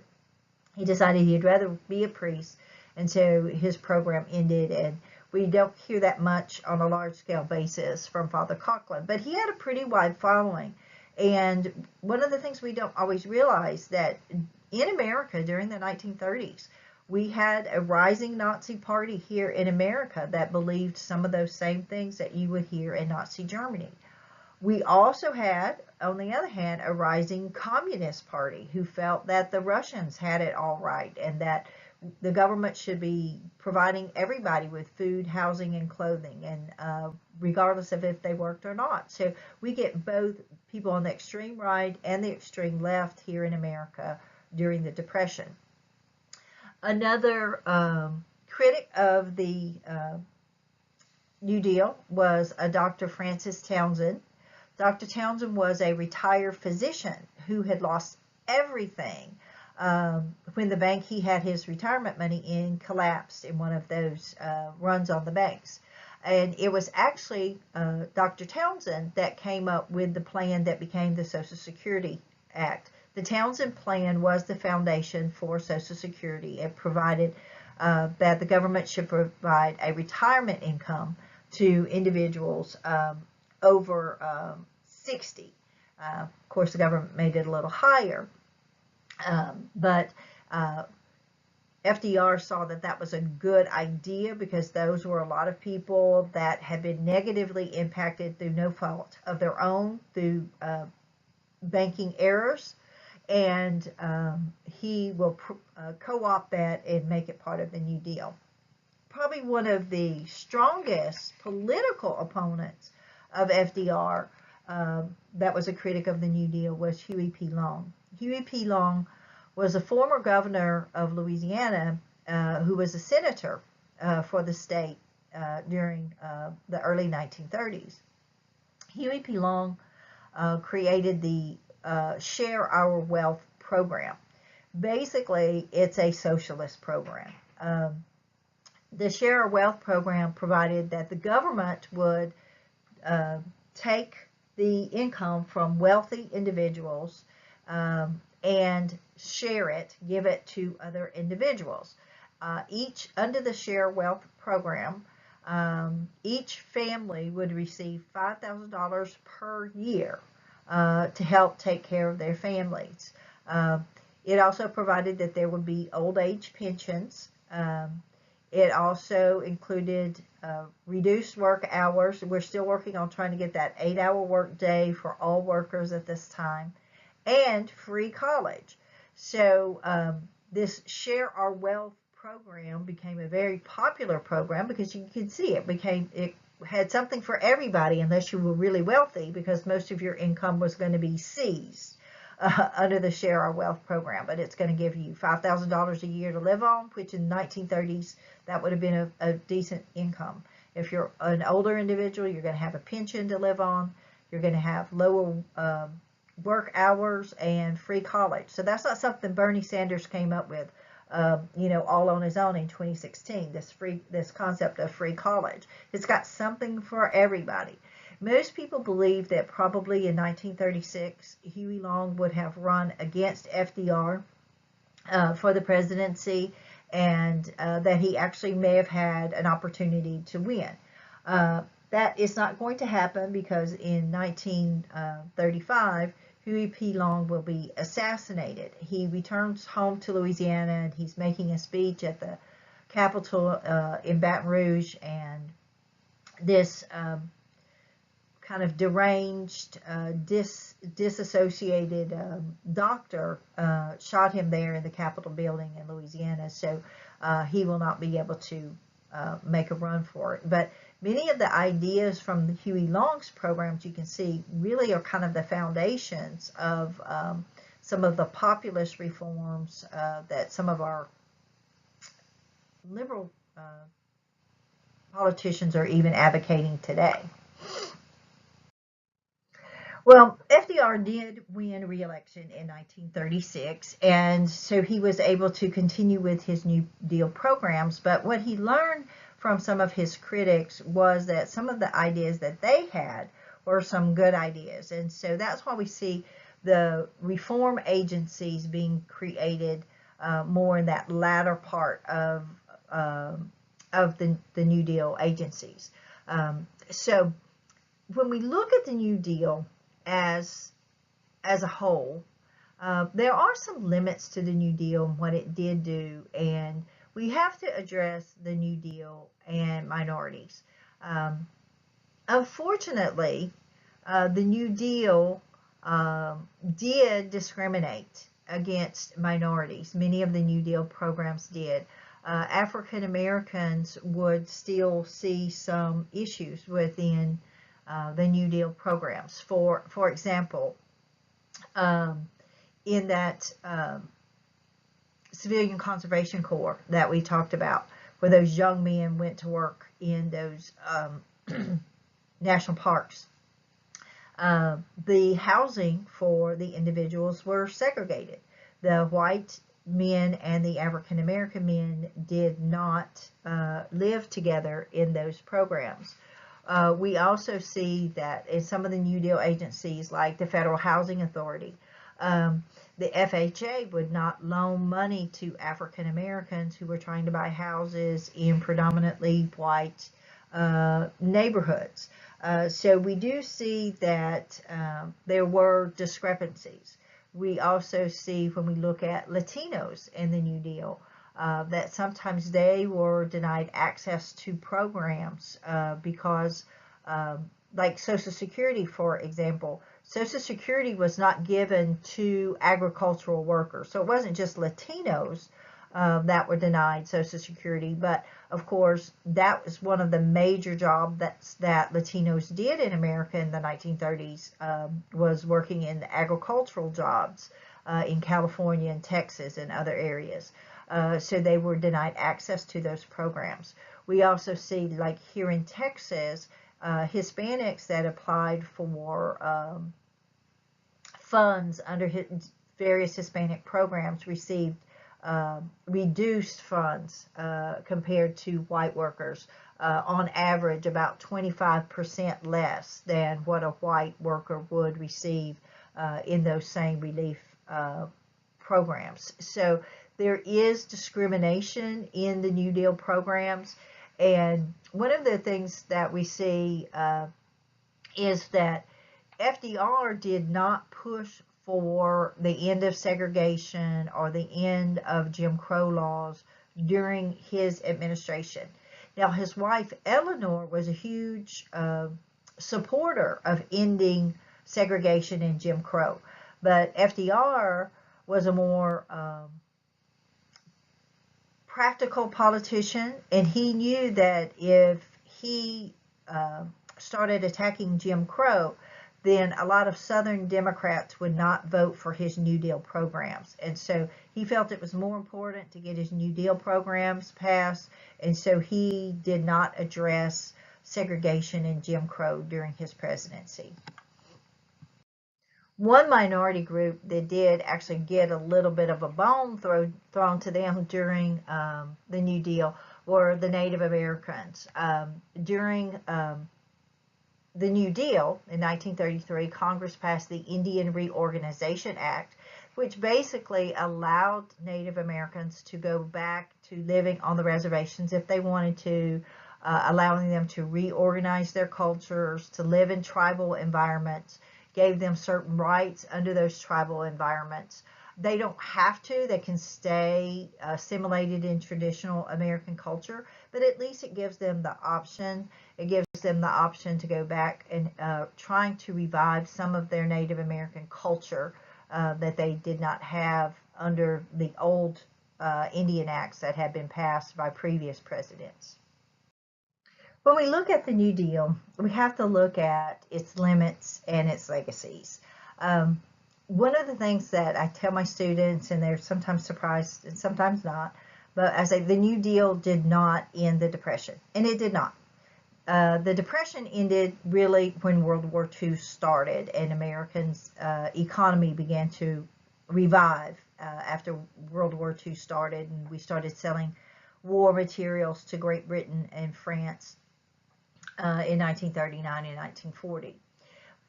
He decided he'd rather be a priest, and so his program ended, and we don't hear that much on a large-scale basis from Father Coughlin, but he had a pretty wide following. And one of the things we don't always realize that in America during the 1930s, we had a rising Nazi party here in America that believed some of those same things that you would hear in Nazi Germany. We also had, on the other hand, a rising communist party who felt that the Russians had it all right and that the government should be providing everybody with food, housing, and clothing, and regardless of if they worked or not. So we get both people on the extreme right and the extreme left here in America during the Depression. Another critic of the New Deal was a Dr. Francis Townsend. Dr. Townsend was a retired physician who had lost everything when the bank he had his retirement money in collapsed in one of those runs on the banks. And it was actually Dr. Townsend that came up with the plan that became the Social Security Act. The Townsend Plan was the foundation for Social Security. It provided that the government should provide a retirement income to individuals over 60. Of course, the government made it a little higher, but FDR saw that that was a good idea because those were a lot of people that had been negatively impacted through no fault of their own, through banking errors, and he will co-opt that and make it part of the New Deal. Probably one of the strongest political opponents of FDR that was a critic of the New Deal was Huey P. Long. Huey P. Long was a former governor of Louisiana who was a senator for the state during the early 1930s. Huey P. Long created the Share Our Wealth program. Basically, it's a socialist program. The Share Our Wealth program provided that the government would take the income from wealthy individuals and share it, give it to other individuals. Under the Share Wealth program, each family would receive $5,000 per year to help take care of their families. It also provided that there would be old age pensions. It also included reduced work hours. We're still working on trying to get that 8-hour work day for all workers at this time, and free college. So this Share Our Wealth program became a very popular program because you can see it had something for everybody unless you were really wealthy, because most of your income was going to be seized under the Share Our Wealth program. But it's going to give you $5,000 a year to live on, which in the 1930s, that would have been a decent income. If you're an older individual, you're going to have a pension to live on. You're going to have lower work hours and free college. So that's not something Bernie Sanders came up with, all on his own in 2016, this concept of free college. It's got something for everybody. Most people believe that probably in 1936, Huey Long would have run against FDR for the presidency, and that he actually may have had an opportunity to win. That is not going to happen because in 1935, Huey P. Long will be assassinated. He returns home to Louisiana, and he's making a speech at the Capitol in Baton Rouge, and this kind of deranged, disassociated doctor shot him there in the Capitol building in Louisiana, so he will not be able to make a run for it. But many of the ideas from the Huey Long's programs, you can see, really are kind of the foundations of some of the populist reforms that some of our liberal politicians are even advocating today. Well, FDR did win re-election in 1936, and so he was able to continue with his New Deal programs. But what he learned from some of his critics was that some of the ideas that they had were some good ideas. And so that's why we see the reform agencies being created more in that latter part of the New Deal agencies. So when we look at the New Deal as a whole, there are some limits to the New Deal and what it did do, and we have to address the New Deal and minorities. Unfortunately, the New Deal did discriminate against minorities. Many of the New Deal programs did. African Americans would still see some issues within the New Deal programs. For example, in that Civilian Conservation Corps that we talked about, where those young men went to work in those national parks, the housing for the individuals were segregated. The white men and the African American men did not live together in those programs. We also see that in some of the New Deal agencies, like the Federal Housing Authority, the FHA would not loan money to African Americans who were trying to buy houses in predominantly white neighborhoods. So we do see that there were discrepancies. We also see, when we look at Latinos in the New Deal, that sometimes they were denied access to programs because, like Social Security, for example, Social Security was not given to agricultural workers. So it wasn't just Latinos that were denied Social Security, but of course that was one of the major jobs that Latinos did in America in the 1930s, was working in the agricultural jobs in California and Texas and other areas. So they were denied access to those programs. We also see, like here in Texas, Hispanics that applied for funds under various Hispanic programs received reduced funds compared to white workers, on average about 25% less than what a white worker would receive in those same relief programs. So there is discrimination in the New Deal programs, and one of the things that we see is that FDR did not push for the end of segregation or the end of Jim Crow laws during his administration. Now, his wife Eleanor was a huge supporter of ending segregation and Jim Crow, but FDR was a more practical politician, and he knew that if he started attacking Jim Crow, then a lot of Southern Democrats would not vote for his New Deal programs. And so he felt it was more important to get his New Deal programs passed, and so he did not address segregation and Jim Crow during his presidency. One minority group that did actually get a little bit of a bone thrown to them during the New Deal were the Native Americans. During the New Deal in 1933, Congress passed the Indian Reorganization Act, which basically allowed Native Americans to go back to living on the reservations if they wanted to, allowing them to reorganize their cultures, to live in tribal environments, gave them certain rights under those tribal environments. They don't have to. They can stay assimilated in traditional American culture, but at least it gives them the option. It gives them the option to go back and trying to revive some of their Native American culture that they did not have under the old Indian Acts that had been passed by previous presidents. When we look at the New Deal, we have to look at its limits and its legacies. Um, One of the things that I tell my students, and they're sometimes surprised and sometimes not, but I say the New Deal did not end the Depression, and it did not. The Depression ended really when World War II started and Americans' economy began to revive after World War II started, and we started selling war materials to Great Britain and France in 1939 and 1940.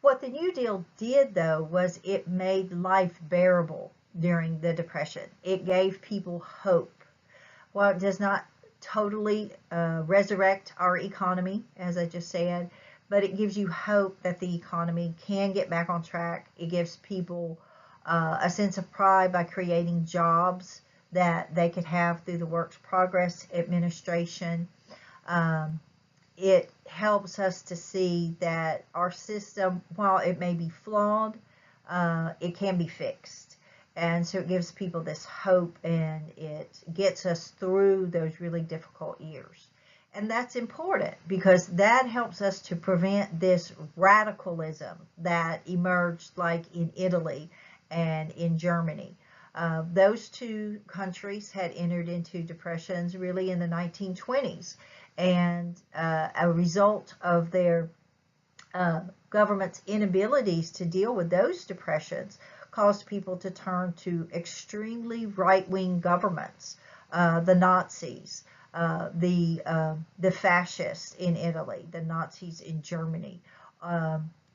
What the New Deal did, though, was it made life bearable during the Depression. It gave people hope. While it does not totally resurrect our economy, as I just said, but it gives you hope that the economy can get back on track. It gives people a sense of pride by creating jobs that they could have through the Works Progress Administration. Um, it helps us to see that our system, while it may be flawed, it can be fixed. And so it gives people this hope, and it gets us through those really difficult years. And that's important because that helps us to prevent this radicalism that emerged like in Italy and in Germany. Those two countries had entered into depressions really in the 1920s. And a result of their government's inabilities to deal with those depressions caused people to turn to extremely right-wing governments, the Nazis, the fascists in Italy, the Nazis in Germany.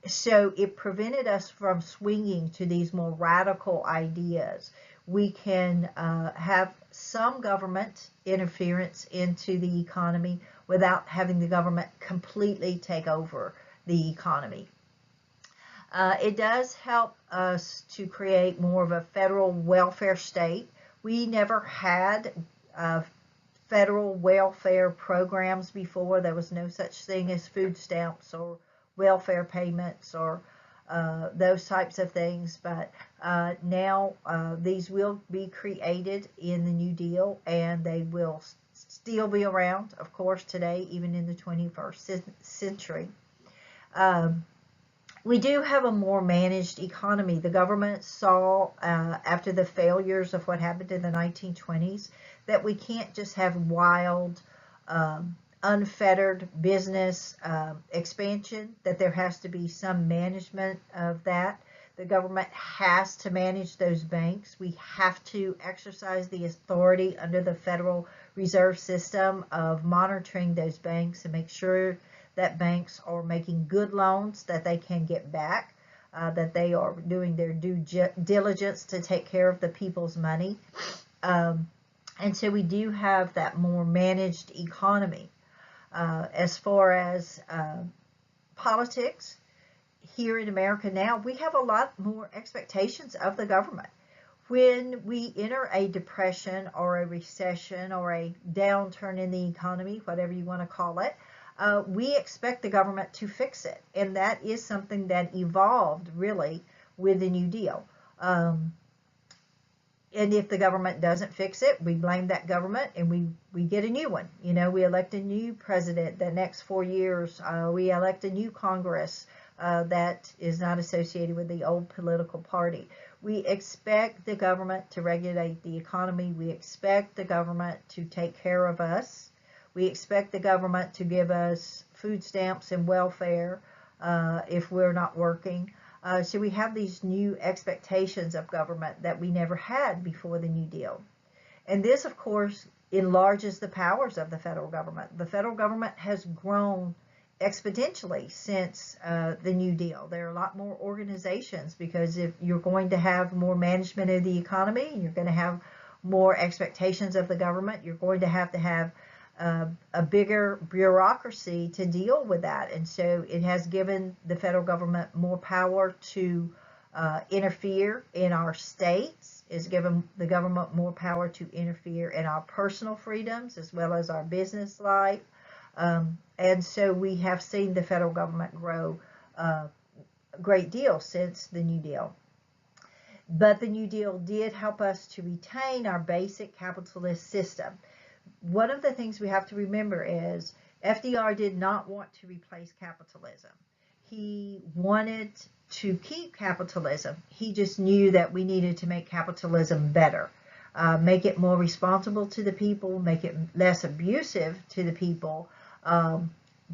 So it prevented us from swinging to these more radical ideas. We can have some government interference into the economy without having the government completely take over the economy. It does help us to create more of a federal welfare state. We never had federal welfare programs before. There was no such thing as food stamps or welfare payments or those types of things, but now these will be created in the New Deal, and they will still be around, of course, today, even in the 21st century. We do have a more managed economy. The government saw, after the failures of what happened in the 1920s, that we can't just have wild, unfettered business expansion, that there has to be some management of that. The government has to manage those banks. We have to exercise the authority under the Federal Reserve System of monitoring those banks and make sure that banks are making good loans that they can get back, that they are doing their due diligence to take care of the people's money. And so we do have that more managed economy. As far as politics, here in America now, we have a lot more expectations of the government. When we enter a depression or a recession or a downturn in the economy, whatever you want to call it, we expect the government to fix it. And that is something that evolved really with the New Deal. And if the government doesn't fix it, we blame that government and we get a new one. You know, we elect a new president the next 4 years. We elect a new Congress that is not associated with the old political party. We expect the government to regulate the economy. We expect the government to take care of us. We expect the government to give us food stamps and welfare if we're not working. So we have these new expectations of government that we never had before the New Deal. And this, of course, enlarges the powers of the federal government. The federal government has grown exponentially since the New Deal. There are a lot more organizations because if you're going to have more management of the economy, and you're going to have more expectations of the government, you're going to have a bigger bureaucracy to deal with that. And so it has given the federal government more power to interfere in our states. It's given the government more power to interfere in our personal freedoms as well as our business life. And so we have seen the federal government grow a great deal since the New Deal. But the New Deal did help us to retain our basic capitalist system. One of the things we have to remember is FDR did not want to replace capitalism. He wanted to keep capitalism. He just knew that we needed to make capitalism better, make it more responsible to the people, make it less abusive to the people.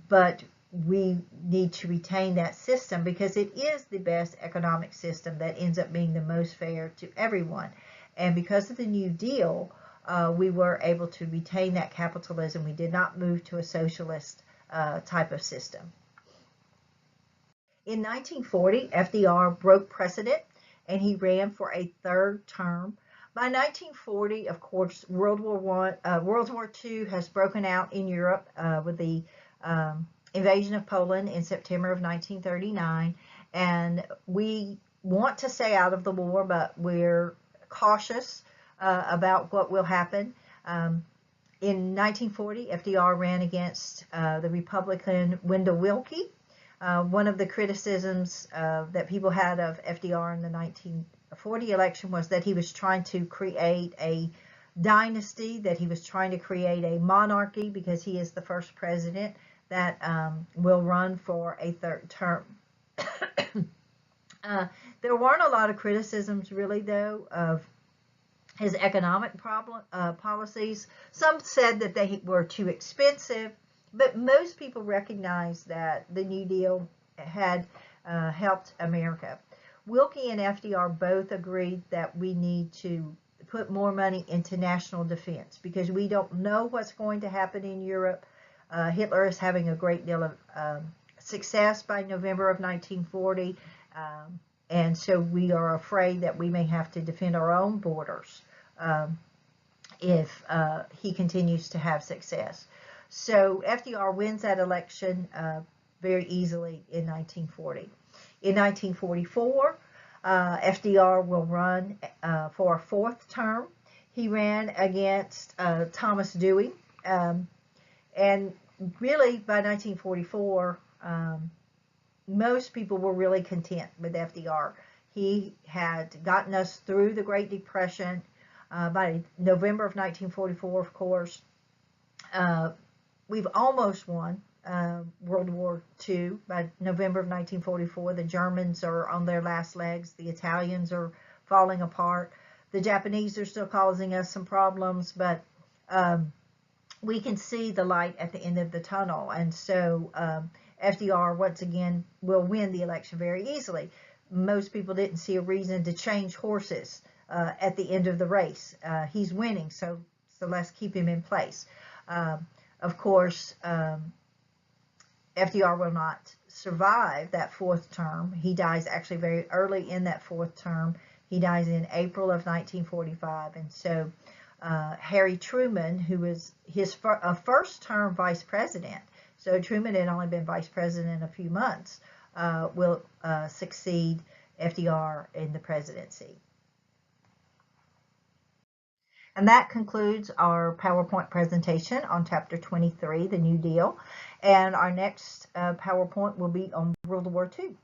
But we need to retain that system because it is the best economic system that ends up being the most fair to everyone. And because of the New Deal, we were able to retain that capitalism. We did not move to a socialist type of system. In 1940, FDR broke precedent and he ran for a third term. By 1940, of course, World War II has broken out in Europe with the invasion of Poland in September of 1939. And we want to stay out of the war, but we're cautious about what will happen. In 1940, FDR ran against the Republican Wendell Willkie. One of the criticisms that people had of FDR in the 1940 election was that he was trying to create a dynasty, that he was trying to create a monarchy because he is the first president that will run for a third term. There weren't a lot of criticisms really, though, of his economic policies. Some said that they were too expensive, but most people recognized that the New Deal had helped America. Willkie and FDR both agreed that we need to put more money into national defense because we don't know what's going to happen in Europe. Hitler is having a great deal of success by November of 1940, and so we are afraid that we may have to defend our own borders if he continues to have success. So FDR wins that election very easily in 1940. In 1944, FDR will run for a fourth term. He ran against Thomas Dewey. And really, by 1944, most people were really content with FDR. He had gotten us through the Great Depression. By November of 1944, of course, we've almost won World War II. By November of 1944, the Germans are on their last legs. The Italians are falling apart. The Japanese are still causing us some problems, but we can see the light at the end of the tunnel. And so FDR, once again, will win the election very easily. Most people didn't see a reason to change horses at the end of the race. He's winning, so let's keep him in place. Of course, FDR will not survive that fourth term. He dies actually very early in that fourth term. He dies in April of 1945, and so Harry Truman, who was his first-term vice president, so Truman had only been vice president a few months, will succeed FDR in the presidency. And that concludes our PowerPoint presentation on Chapter 23, the New Deal. And our next PowerPoint will be on World War II.